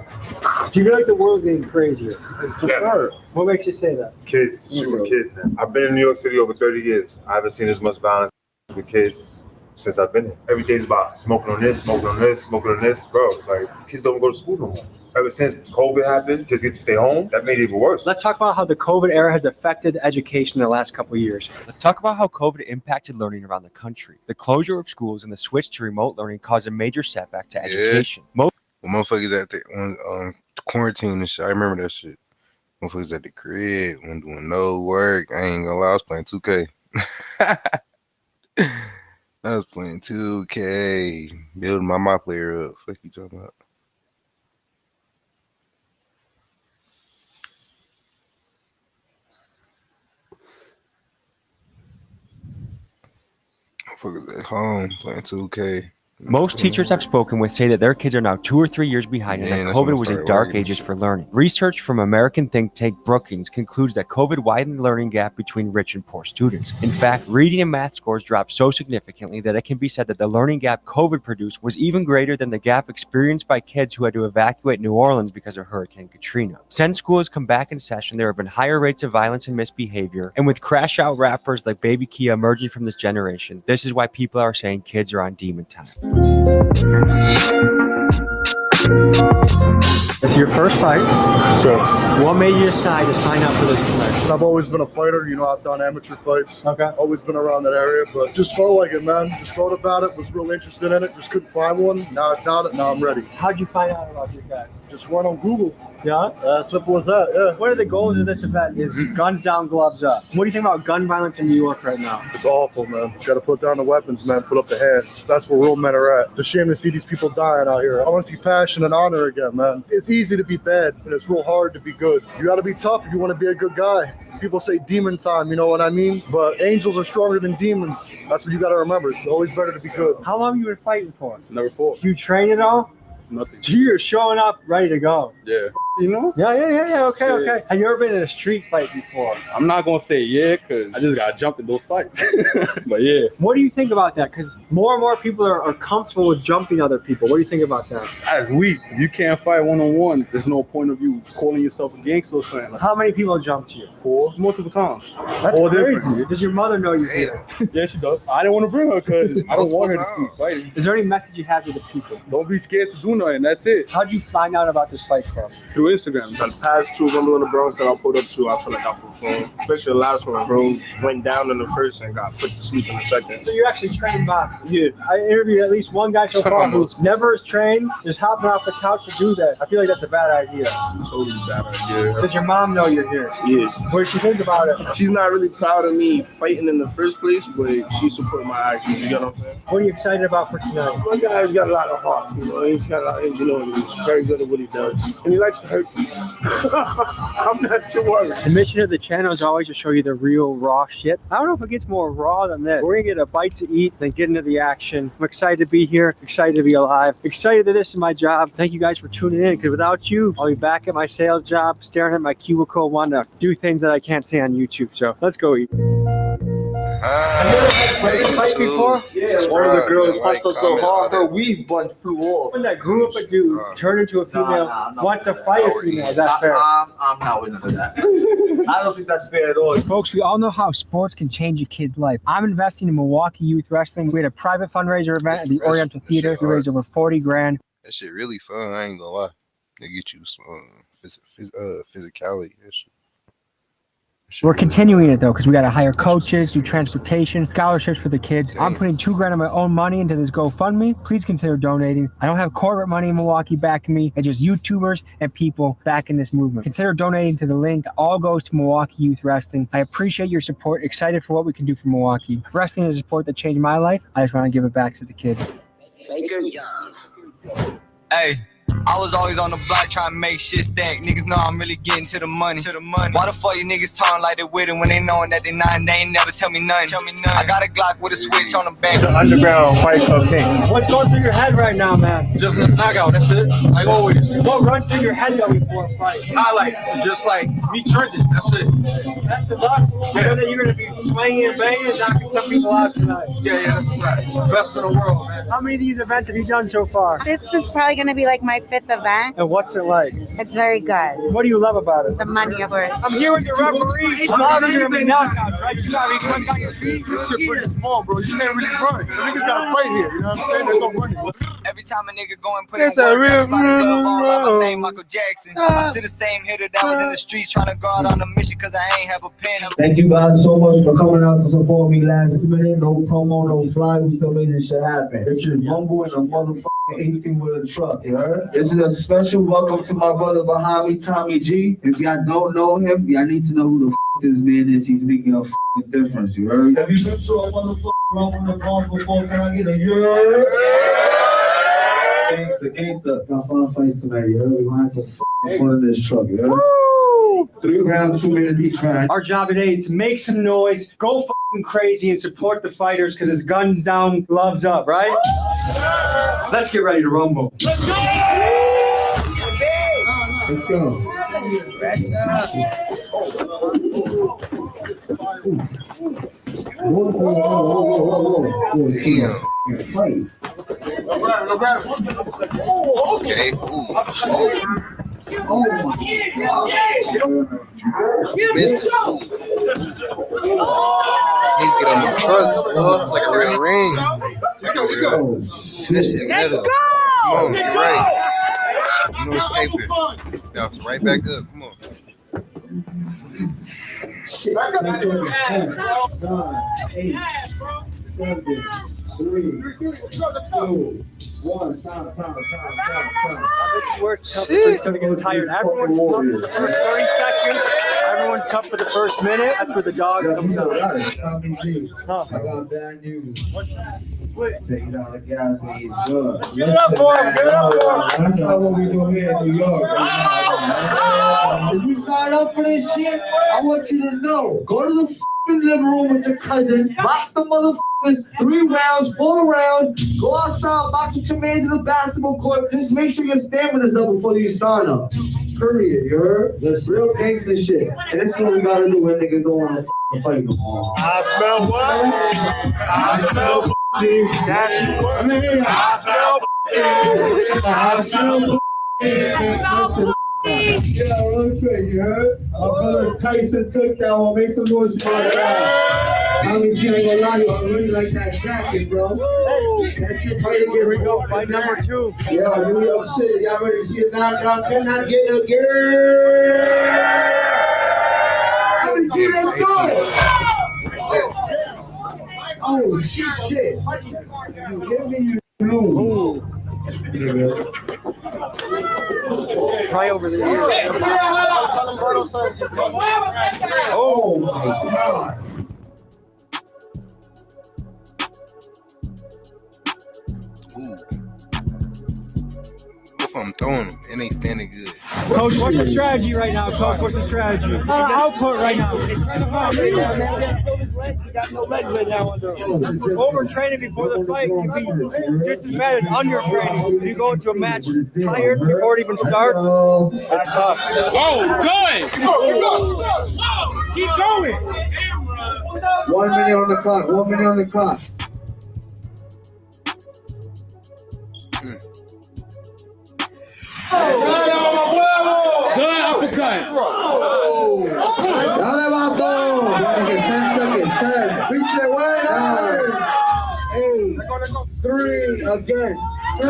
Do you feel like the world's getting crazier? Yes. What makes you say that? Kids shooting kids now. I've been in New York City over 30 years. I haven't seen as much violence with kids since I've been here. Every day's about smoking on this, smoking on this, smoking on this. Bro, like, kids don't go to school no more. Ever since COVID happened, kids get to stay home. That made it even worse. Let's talk about how the COVID era has affected education in the last couple of years. Let's talk about how COVID impacted learning around the country. The closure of schools and the switch to remote learning caused a major setback to education. When motherfuckers at the quarantine and shit, I remember that shit. Motherfuckers at the crib, when doing no work. I ain't gonna lie, I was playing 2K. I was playing 2K, building my player up. Fuck you talking about? Motherfuckers at home playing 2K. Most teachers I've spoken with say that their kids are now 2 or 3 years behind and that that's when I COVID was a started dark worrying. ages for learning. Research from American think tank Brookings concludes that COVID widened the learning gap between rich and poor students. In fact, reading and math scores dropped so significantly that it can be said that the learning gap COVID produced was even greater than the gap experienced by kids who had to evacuate New Orleans because of Hurricane Katrina. Since school has come back in session, there have been higher rates of violence and misbehavior, and with crash out rappers like Baby Kia emerging from this generation, this is why people are saying kids are on demon time. It's your first fight. Sure. What made you decide to sign up for this tonight? I've always been a fighter, you know, I've done amateur fights. Okay. Always been around that area, but just felt like it, man. Just thought about it, was real interested in it, just couldn't find one. Now I found it, now I'm ready. How'd you find out about your guy? Just went on Google. Yeah? Simple as that, yeah. One of the goals of this event is guns down, gloves up. What do you think about gun violence in New York right now? It's awful, man. Got to put down the weapons, man. Put up the hands. That's where real men are at. It's a shame to see these people dying out here. I want to see passion and honor again, man. It's easy to be bad, and it's real hard to be good. You got to be tough if you want to be a good guy. People say demon time, you know what I mean? But angels are stronger than demons. That's what you got to remember. It's always better to be good. How long have you been fighting for? Never fought. You train at all? Nothing. So you're showing up ready to go. Yeah. You know? Yeah. Okay. Have you ever been in a street fight before? I'm not going to say yeah, because I just got jumped in those fights. But yeah. What do you think about that? Because more and more people are comfortable with jumping other people. What do you think about that? That's weak. If you can't fight one-on-one, there's no point of you calling yourself a gangster or something. How many people jumped you? 4, multiple times. That's All crazy. different. Does your mother know you're here? Yeah, she does. I didn't want to bring her because I don't want her to keep fighting. Is there any message you have to the people? Don't be scared to do nothing. That's it. How'd you find out about this fight club? Through Instagram. The past 2 rumble in the Bronx that I pulled up to, I feel like I performed. Especially the last one, bro. Went down in the first and got put to sleep in the second. So you actually train boxing? Yeah. I interviewed at least one guy so far who never has trained, just hopping off the couch to do that. I feel like that's a bad idea. Totally bad idea. Does your mom know you're here? Yes. What does she think about it? She's not really proud of me fighting in the first place, but she supported my actions. You know what I'm saying? What are you excited about for tonight? My guy's got a lot of heart. You know, he's got a lot of ingenuity. He's very good at what he does. And he likes to hurt people. I'm not too worried. The mission of the channel is always to show you the real raw shit. I don't know if it gets more raw than this. We're gonna get a bite to eat, then get into the action. I'm excited to be here, excited to be alive, excited that this is my job. Thank you guys for tuning in, because without you, I'll be back at my sales job, staring at my cubicle, wanting to do things that I can't say on YouTube. So let's go eat. Have you ever had a fight before? Yeah, one of the girls punched us so hard, her weave bunch flew off. When that grew up a dude, turned into a female, wants to fight a female, is that fair? I'm not with that. I don't think that's fair at all. Folks, we all know how sports can change a kid's life. I'm investing in Milwaukee Youth Wrestling. We had a private fundraiser event at the Oriental Theater. We raised over 40 grand. That shit really fun. I ain't gonna lie. They get you some physicality. That shit. We're continuing it though, because we got to hire coaches, do transportation, scholarships for the kids. I'm putting $2 grand of my own money into this GoFundMe. Please consider donating. I don't have corporate money in Milwaukee backing me. It's just YouTubers and people backing this movement. Consider donating to the link. It all goes to Milwaukee Youth Wrestling. I appreciate your support. Excited for what we can do for Milwaukee. Wrestling is a sport that changed my life. I just want to give it back to the kids. Baker Young. Hey. I was always on the block trying to make shit stack. Niggas know I'm really getting to the money. Why the fuck you niggas talking like they with it when they knowing that they not? They ain't never tell me nothing. I got a Glock with a switch on the back. The underground fight club king. What's going through your head right now, man? Just a knockout, that's it. Like always. What runs through your head though before a fight? Highlights, just like me trending, that's it. That's the luck. I know that you're gonna be swinging and banging and knocking some people out tonight. Yeah, that's right. Best in the world, man. How many of these events have you done so far? This is probably going to be like my 5th event. And what's it like? It's very good. What do you love about it? The money, of course. I'm here with your referee. A lot of them are gonna be knockouts, right? You gotta be quick on your feet. You're pretty small, bro. You can't really run. The niggas gotta fight here, you know what I'm saying? There's no running. Every time a nigga go and put in work, I'm sliding glove on like my name Michael Jackson. I'm still the same hitter that was in the streets trying to go out on a mission because I ain't have a pen. Thank you guys so much for coming out to support me last minute. No promo, no fly. We still made this shit happen. It's just Humble and a motherfucking 18 with a truck, you heard? This is a special welcome to my brother behind me, Tommy G. If y'all don't know him, y'all need to know who the this man is. He's making a difference, you heard? Have you been to a motherfucking round in the Bronx before? Can I get a Gangsta. Got fun fights tonight, you heard? We gonna have some fun in this truck, you heard? 3 rounds, 2 minutes each round. Our job today is to make some noise, go fucking crazy, and support the fighters because it's guns down, gloves up, right? Let's get ready to rumble. Let's go. Damn. Oh, okay. Ooh, missing. Needs to get on them trucks, boy. It's like a real ring. It's like a real. That shit metal. Come on, you're right. No escaping. Bounce right back up. Come on. Shit. 9, 8, 7, 3, 2, 1. Time. This is where it's tough. It's going to get tired. Everyone's tough for the first 30 seconds. Everyone's tough for the first minute. That's where the dog comes out. I got bad news. Take out the gas and he's good. Give it up for him. Give it up for him. That's not what we do here in New York. If you sign up for this shit, I want you to know. Go to the living room with your cousins, box the motherfuckers 3 rounds, 4 rounds, go outside, box with your mans in the basketball court. Just make sure your stamina's up before you sign up. Period, you heard? That's real gangster shit. And this is what we gotta do when niggas don't wanna fight no more. I smell what? I smell pussy. That's what I mean. I smell pussy. I smell pussy. Yeah, real quick, you heard? Our brother Tyson took that one. Make some noise for my guy. I mean, she ain't gonna lie to you. I really like that jacket, bro. That shit right here. We go. Fight number 2. Yo, New York City. Y'all ready to see a knockout? Can I get a girl? Let me see that score. Oh, shit. You give me you lose. Right over there. Oh my God. Ooh. Both of them throwing them and they standing good. Coach, what's the strategy right now? Coach, what's the strategy? Output right now. Got no legs right now. Overtraining before the fight can be just as bad as undertraining. If you go into a match tired before it even starts, that's tough. Oh, good. Keep going. 1 minute on the clock. 1 minute on the clock. Good uppercut. Dale, vato. 10 seconds. 10. Pinche buena. 8. 3 again. 3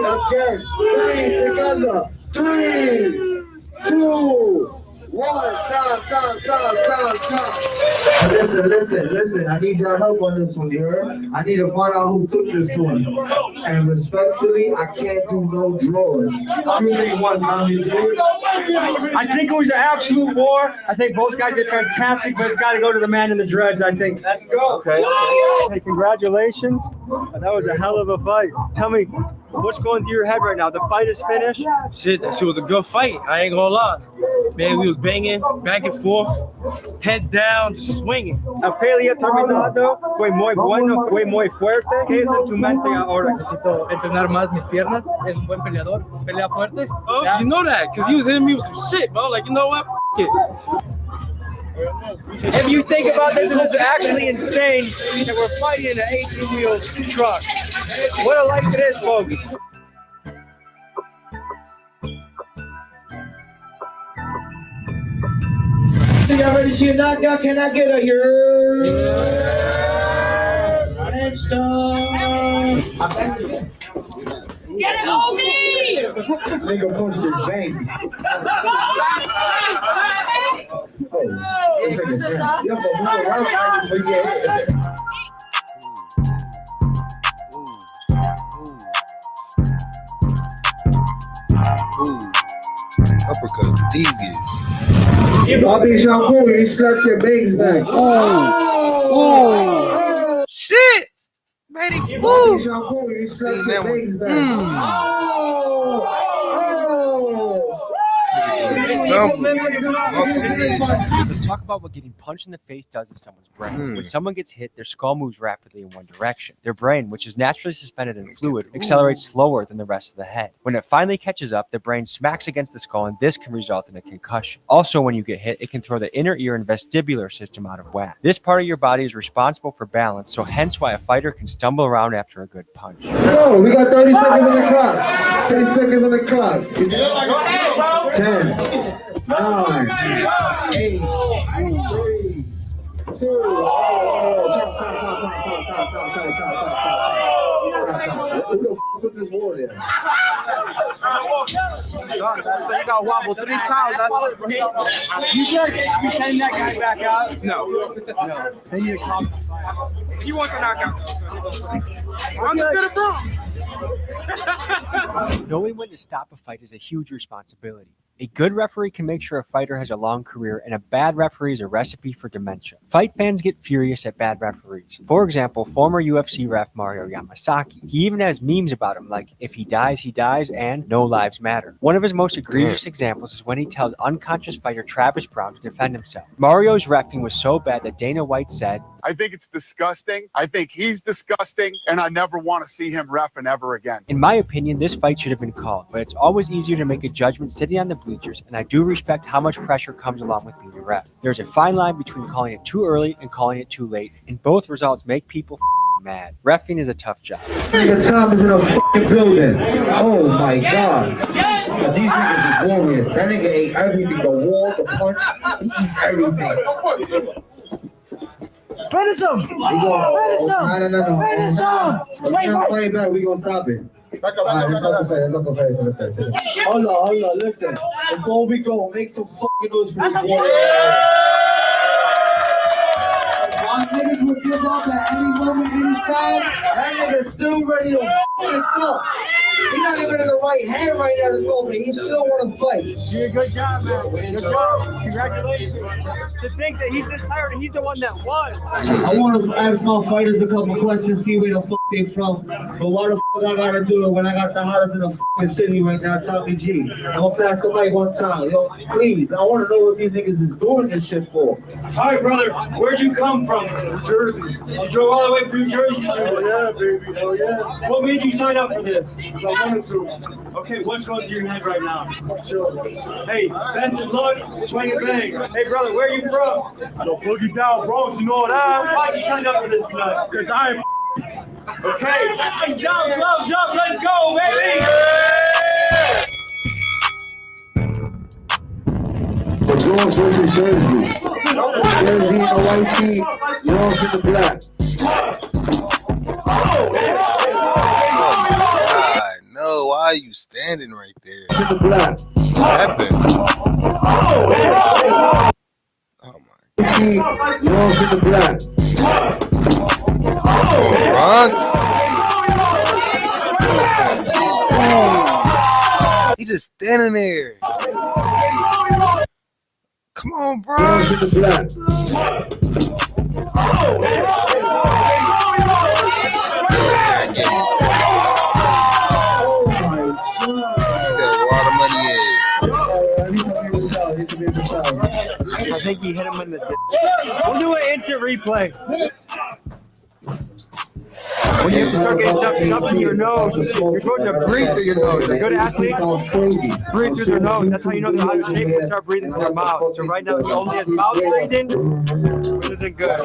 again. 3 together. 3, 2, 1. Time. Listen. I need your help on this one, you heard? I need to find out who took this one. And respectfully, I can't do no draws. 3, 1, Tommy G. I think it was an absolute war. I think both guys did fantastic, but it's got to go to the man in the dreads, I think. Let's go. Okay. Hey, congratulations. That was a hell of a fight. Tell me, what's going through your head right now? The fight is finished? Shit, that shit was a good fight. I ain't gonna lie. Man, we was banging back and forth, head down, just swinging. La pelea terminado fue muy bueno, fue muy fuerte. ¿Qué es en tu mente ahora? Necesito entrenar más mis piernas. Es un buen peleador, pelea fuerte. Oh, you know that, because he was hitting me with some shit, bro. Like, you know what? F it. If you think about this, it is actually insane that we're fighting in an 18-wheel truck. What a life it is, folks. Y'all ready to see a knockout? Can I get a yeah? Let's go. Get it on me! Nigga punched his veins. Uppercuts devious. Bobby Shampoo, you slapped your bangs back. Oh, shit! Ready? Bobby Shampoo, you slapped your bangs back. Let's talk about what getting punched in the face does to someone's brain. When someone gets hit, their skull moves rapidly in one direction. Their brain, which is naturally suspended in fluid, accelerates slower than the rest of the head. When it finally catches up, the brain smacks against the skull, and this can result in a concussion. Also, when you get hit, it can throw the inner ear and vestibular system out of whack. This part of your body is responsible for balance, so hence why a fighter can stumble around after a good punch. Yo, we got 30 seconds on the clock. 30 seconds on the clock. 10, 9, 8, 3, 2. Who the fuck put this wall there? That's it. You got wobble 3 times. That's it, bro. You send that guy back out? No. They need a comment. He wants a knockout. I'm the bro. Knowing when to stop a fight is a huge responsibility. A good referee can make sure a fighter has a long career, and a bad referee is a recipe for dementia. Fight fans get furious at bad referees. For example, former UFC ref Mario Yamasaki. He even has memes about him like, if he dies, and no lives matter. One of his most egregious examples is when he tells unconscious fighter Travis Brown to defend himself. Mario's reffing was so bad that Dana White said, I think it's disgusting. I think he's disgusting, and I never want to see him reffing ever again. In my opinion, this fight should have been called, but it's always easier to make a judgment sitting on the bleachers, and I do respect how much pressure comes along with being a ref. There's a fine line between calling it too early and calling it too late, and both results make people mad. Reffing is a tough job. Nigga Tom is in a fucking building. Oh my god. But these niggas is warriors. That nigga ate everything. The wall, the punch, he eats everything. Finish him! No. Finish him! We're not playing back. We gonna stop it. Alright, let's not go fast. Hold on. Listen. Before we go, make some fucking noise for this warrior. Why niggas would give up at any moment, any time? That nigga's still ready to fucking go. He's not even in the right hand right now at the moment. He still want to fight. You're a good job, man. Good job. Congratulations. To think that he's this tired and he's the one that won. I want to ask my fighters a couple questions, see where the fuck they from. But why the fuck I gotta do it when I got the hottest in the fucking city right now, Tommy G? I'm gonna pass the mic one time. Yo, please, I want to know what these niggas is doing this shit for. All right, brother. Where'd you come from? New Jersey. You drove all the way from New Jersey. Oh yeah, baby. Oh yeah. What made you sign up for this? I wanted to. Okay, what's going through your head right now? Sure. Hey, best of luck. Swing and bang. Hey, brother, where are you from? Yo, Boogie Down, bro. You know that? Why'd you sign up for this tonight? Because I'm. Okay. Hey, jump, let's go, baby. The Bronx versus Jersey. Jersey in the white tee, Bronx in the black. No, why are you standing right there? In the black. What happened? Oh my. Bronx in the black. Bronx. He just standing there. Come on, Bronx. Bronx in the I think he hit him in the dick. We'll do an instant replay. When you have to start getting stuff in your nose, you're supposed to breathe through your nose. A good athlete, breathe through their nose. That's how you know they're out of shape and start breathing through their mouth. So right now, he only has mouth breathing, which isn't good.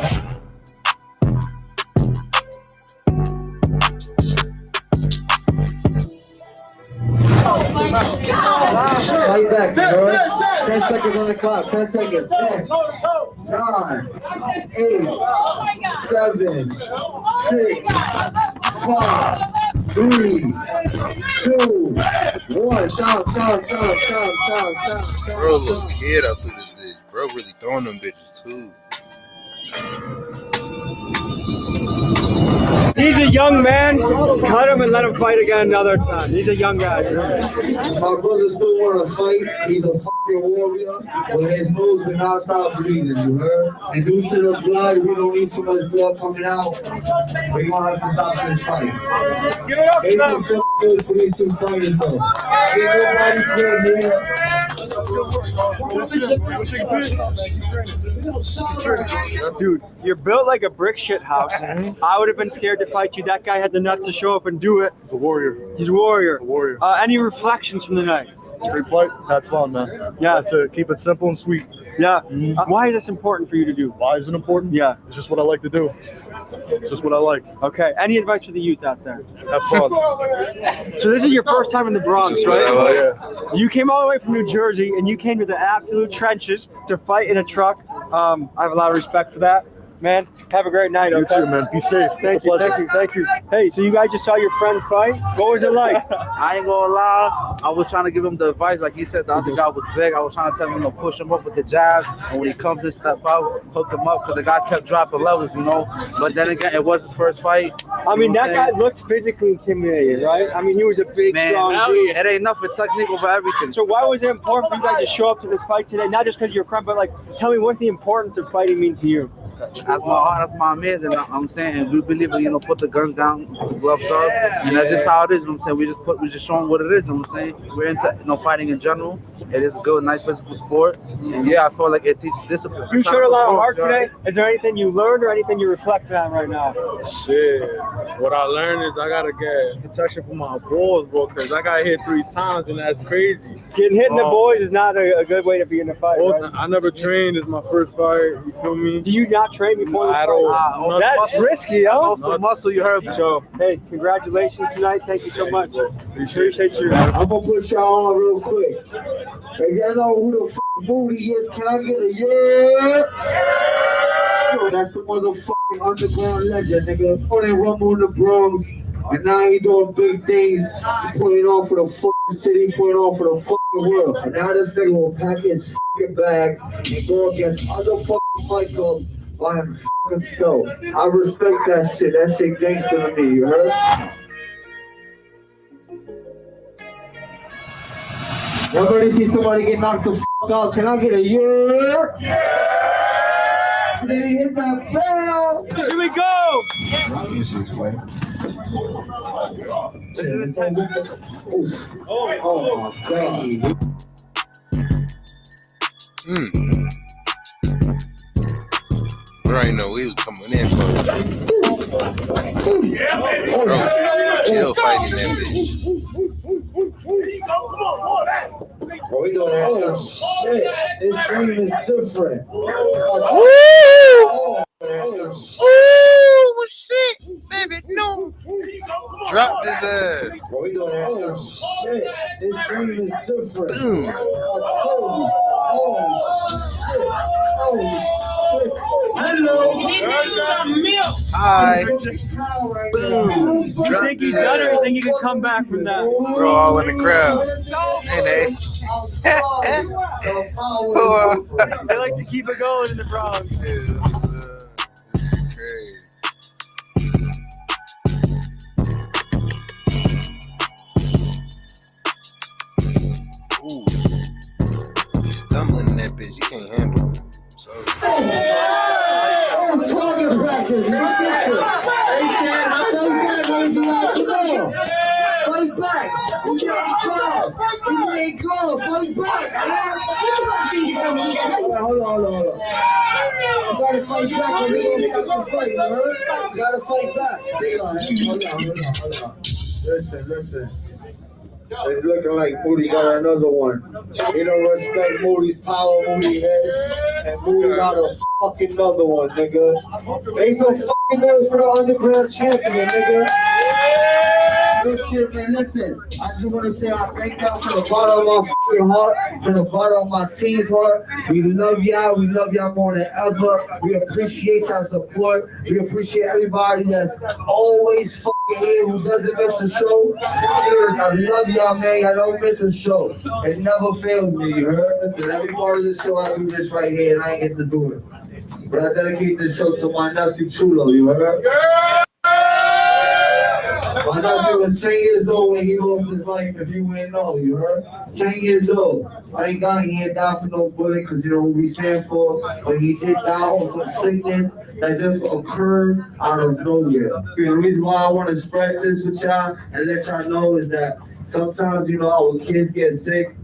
Fight back, bro. 10 seconds on the clock. 10 seconds. 10, 9, 8, 7, 6, 5, 3, 2, 1. Stop. Bro, little kid up through this bitch. Bro, really throwing them bitches too. He's a young man. Cut him and let him fight again another time. He's a young guy. My brother still want to fight. He's a fucking warrior. But his nose will not stop bleeding, you heard? And due to the blood, we don't need too much blood coming out. We're going to have to stop this fight. Give it up to them. For these two fighters, though. Ain't nobody good here. Dude, you're built like a brick shit house. I would have been scared to fight you. That guy had the nuts to show up and do it. The warrior. He's a warrior. The warrior. Any reflections from the night? Great fight. Had fun, man. Yeah. That's it. Keep it simple and sweet. Yeah. Why is this important for you to do? Why is it important? Yeah. It's just what I like to do. It's just what I like. Okay. Any advice for the youth out there? Have fun. So this is your first time in the Bronx, right? Yeah. You came all the way from New Jersey and you came to the absolute trenches to fight in a truck. I have a lot of respect for that. Man, have a great night. You too, man. Be safe. Thank you. Hey, so you guys just saw your friend fight? What was it like? I ain't gonna lie. I was trying to give him the advice. Like he said, the other guy was big. I was trying to tell him to push him up with the jab. And when he comes and step out, hook him up. Because the guy kept dropping levels, you know. But then again, it was his first fight. I mean, that guy looked physically intimidating, right? I mean, he was a big, strong dude. It ain't nothing technique over everything. So why was it important for you guys to show up to this fight today? Not just because you're a friend, but like, tell me what's the importance of fighting mean to you? That's my amazing. I'm saying, and we believe in, put the guns down, put the gloves up, and that's just how it is. You know what I'm saying? We just show them what it is. You know what I'm saying? We're into fighting in general. It is a good, nice physical sport, and yeah, I feel like it teaches discipline. You showed a lot of heart today. Is there anything you learned or anything you reflect on right now? Shit, what I learned is I gotta get protection for my balls, bro, because I got hit 3 times, and that's crazy. Getting hit in the boys is not a good way to be in a fight. Also, Right? I never trained. It's my first fight. You feel me? Do you not train before this At fight? all. That's risky, yo. The muscle, you heard me. So, hey, congratulations tonight. Thank you so much. Appreciate you. I'm gonna put y'all on real quick. If y'all know who the f booty is, can I get a yeah? That's the motherfucking underground legend, nigga. Oh, they rumble in the Bronx. And now he doing big things. He put it on for the fucking city, put it on for the fucking world. And now this nigga will pack his fucking bags and go against other fucking fight clubs by himself. I respect that shit. That shit gangster to me, you heard? Y'all ready to see somebody get knocked the fuck out? Can I get a yeah? Yeah! Then he hit that bell! Here we go! Oh my god. I already know we was coming in for bro, chill fighting that bitch. Bro, we gonna have shit. This game is different. Ooh, shit, baby, no. Dropped his ass. Bro, we gonna have shit. This game is different. Boom. I told you. Oh shit. Hello. Hi. Boom. You Dropped think he's his done or you ass. think he can come back from that? Bro, all in the crowd. Ain't they? They like to keep it going in the Bronx. Crazy. Ooh. He's stumbling in that bitch. You can't handle him. So. Target practice. Let's get it. Hey, Stan, I'll tell you that when you out. Come on. Fight back. You can't go. You ain't go. Fight back. Hold on. You gotta fight back when you don't stop the fight, you heard? You gotta fight back. Hold on. Listen. It's looking like Moody got another one. He don't respect Moody's power, Moody has, and Moody got a fucking another one, nigga. Make some fucking noise for the underground champion, nigga. Good shit, man. Listen, I just want to say I thank y'all from the bottom of my fucking heart, from the bottom of my team's heart. We love y'all. We love y'all more than ever. We appreciate y'all support. We appreciate everybody that's always fucking here who doesn't miss a show. I love y'all, man. I don't miss a show. It never fails me, you heard? Listen, every part of the show I do this right here, and I ain't get to do it. But I dedicate this show to my nephew Chulo, you heard? brother was 10 years old when he lost his life, if you ain't know, you heard? 10 years old. Thank God he ain't died for no bullet, because you know what we stand for. But he did die of some sickness that just occurred out of nowhere. The reason why I want to spread this with y'all and let y'all know is that sometimes, you know, our kids get sick,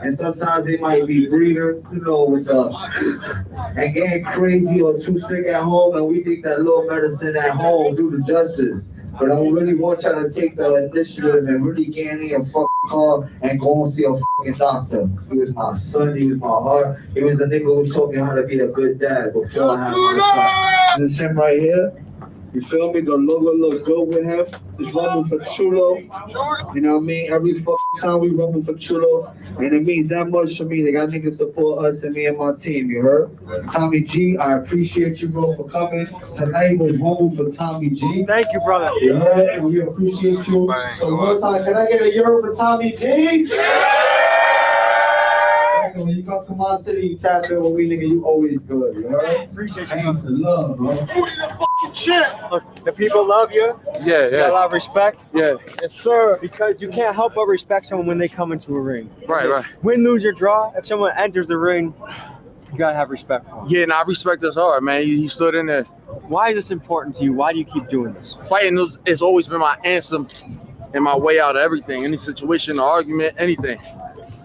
and sometimes they might be breathing, you know, with and getting crazy or too sick at home, and we think that little medicine at home do the justice. But I really want y'all to take the initiative and really get in a fucking car and go and see a fucking doctor. He was my son, he was my heart, he was the nigga who taught me how to be a good dad before I had my son. This is him right here. You feel me? The logo look good with him. It's rumble for Chulo. You know what I mean? Every fucking time we rumble for Chulo. And it means that much for me. They got niggas support us and me and my team, you heard? Tommy G, I appreciate you, bro, for coming. Tonight was rumble for Tommy G. Thank you, brother. You heard? And we appreciate you. So one time, can I get a euro for Tommy G? So when you come to my city, you tap in with me, nigga, you always good, you heard? Appreciate you. Thanks for love, bro. Look, the people love you. Yeah, You got a lot of respect. Yeah. Yes, sir. Because you can't help but respect someone when they come into a ring. Right. Win, lose, or draw, if someone enters the ring, you gotta have respect for them. Yeah, and I respect this hard, man. He stood in there. Why is this important to you? Why do you keep doing this? Fighting has always been my answer and my way out of everything, any situation, argument, anything.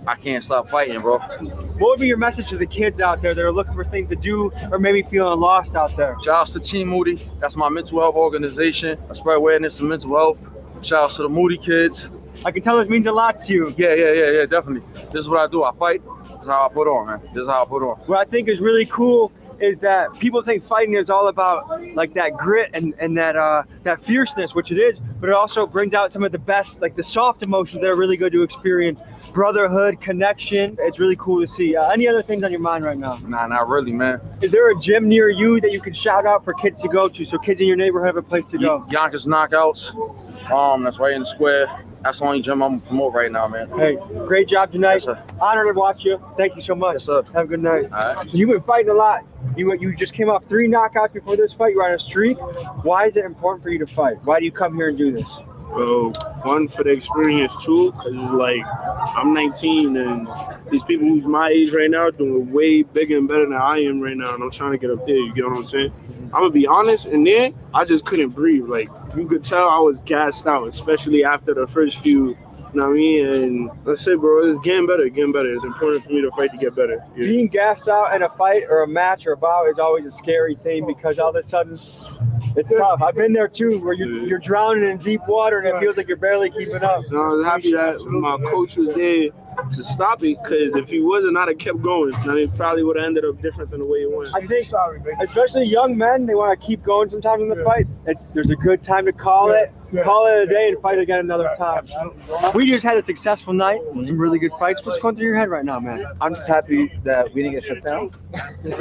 I can't stop fighting, bro. What would be your message to the kids out there that are looking for things to do or maybe feeling lost out there? Shout out to Team Moody. That's my mental health organization. I spread awareness to mental health. Shout out to the Moody kids. I can tell this means a lot to you. Yeah, definitely. This is what I do. I fight. This is how I put on, man. This is how I put on. What I think is really cool is that people think fighting is all about like that grit and that fierceness, which it is, but it also brings out some of the best, like the soft emotions that are really good to experience. Brotherhood, connection. It's really cool to see. Any other things on your mind right now? Nah, not really, man. Is there a gym near you that you can shout out for kids to go to so kids in your neighborhood have a place to go? Yonkers Knockouts. That's right in the square. That's the only gym I'm gonna promote right now, man. Hey, great job tonight. Yes, Honored to watch you. Thank you so much. Yes, sir. Have a good night. All right. So you've been fighting a lot. You just came off 3 knockouts before this fight. You're on a streak. Why is it important for you to fight? Why do you come here and do this? Well, one, for the experience, too, because it's like I'm 19 and these people who's my age right now are doing way bigger and better than I am right now, and I'm trying to get up there, you get what I'm saying? I'm going to be honest, and then I just couldn't breathe. Like, you could tell I was gassed out, especially after the first few, you know what I mean? And that's it, bro. It's getting better. It's important for me to fight to get better. Yeah. Being gassed out in a fight or a match or a bout is always a scary thing because all of a sudden it's tough. I've been there too, where you're drowning in deep water and it feels like you're barely keeping up. No, I was happy that my coach was there to stop it, because if he wasn't, I'd have kept going. I mean, it probably would have ended up different than the way it went. I think, especially young men, they want to keep going sometimes in the fight. There's a good time to call it a day and fight again another time. We just had a successful night, some really good fights. What's going through your head right now, man? I'm just happy that we didn't get shut down.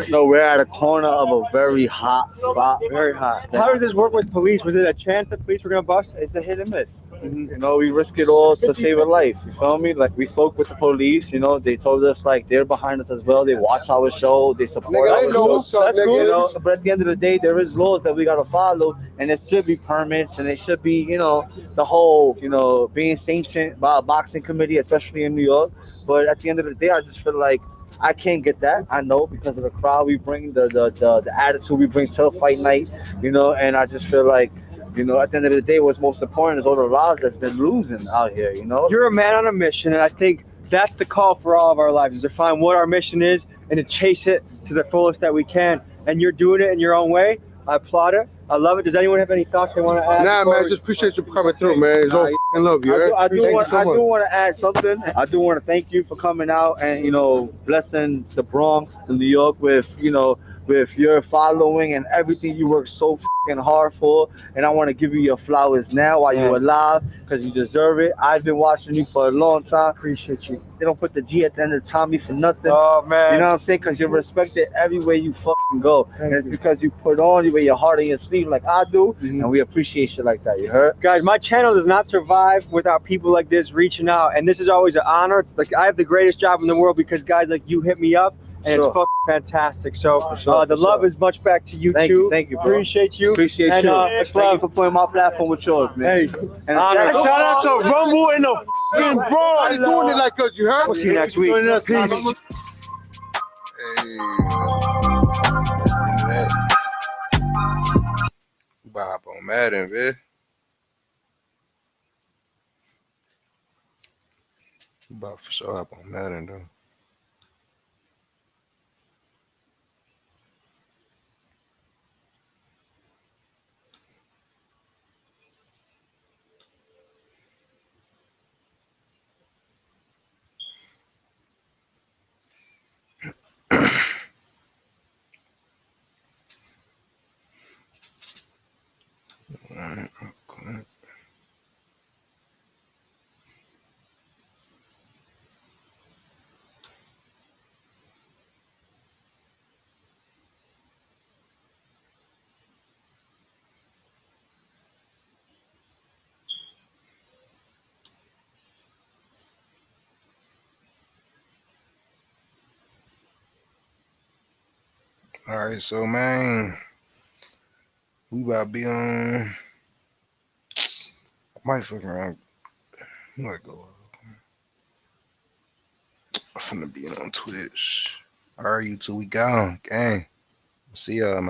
No, we're at a corner of a very hot spot. Very hot. How does this work with police? Was it a chance that police were going to bust? It's a hit and miss. You know, we risk it all to save a life. You feel me? Like, we spoke with the police. You know, they told us like they're behind us as well. They watch our show. They support our show. That's cool. You know, but at the end of the day, there is laws that we gotta follow, and it should be permits, and it should be, you know, the whole, you know, being sanctioned by a boxing committee, especially in New York. But at the end of the day, I just feel like I can't get that. I know, because of the crowd we bring, the attitude we bring to the fight night. You know, and I just feel like, you know, at the end of the day, what's most important is all the lives that's been losing out here, you know? You're a man on a mission, and I think that's the call for all of our lives, is to find what our mission is and to chase it to the fullest that we can. And you're doing it in your own way. I applaud it. I love it. Does anyone have any thoughts they want to add? Nah, man, just appreciate you coming through, man. It's all f***ing love you. I do want to add something. I do want to thank you for coming out and, you know, blessing the Bronx and New York with, you know, with your following and everything you work so f***ing hard for. And I want to give you your flowers now while you're alive, because you deserve it. I've been watching you for a long time. Appreciate you. They don't put the G at the end of Tommy for nothing. Oh, man. You know what I'm saying? Because you're respected everywhere you fucking go. And it's because you put on, you wear your heart on your sleeve like I do. And we appreciate shit like that. You heard? Guys, my channel does not survive without people like this reaching out. And this is always an honor. It's like I have the greatest job in the world because guys like you hit me up and it's fucking fantastic. So the love is much back to you Thank too. you, thank you, bro. Appreciate you. Appreciate and, you. Much Thank love. you for putting my platform with yours, man. Hey, and honor. shout out to Rumble in the fucking Bronx. Doing it like us, you heard? We'll see you next week. Peace. Hey, listen to that. We about to hop on Madden, man. We about for sure hop on Madden, though. All right, so man, we about to be on. I might fucking around. I might go. I'm finna be on Twitch. All right, you two, we gone. Gang. See y'all, man.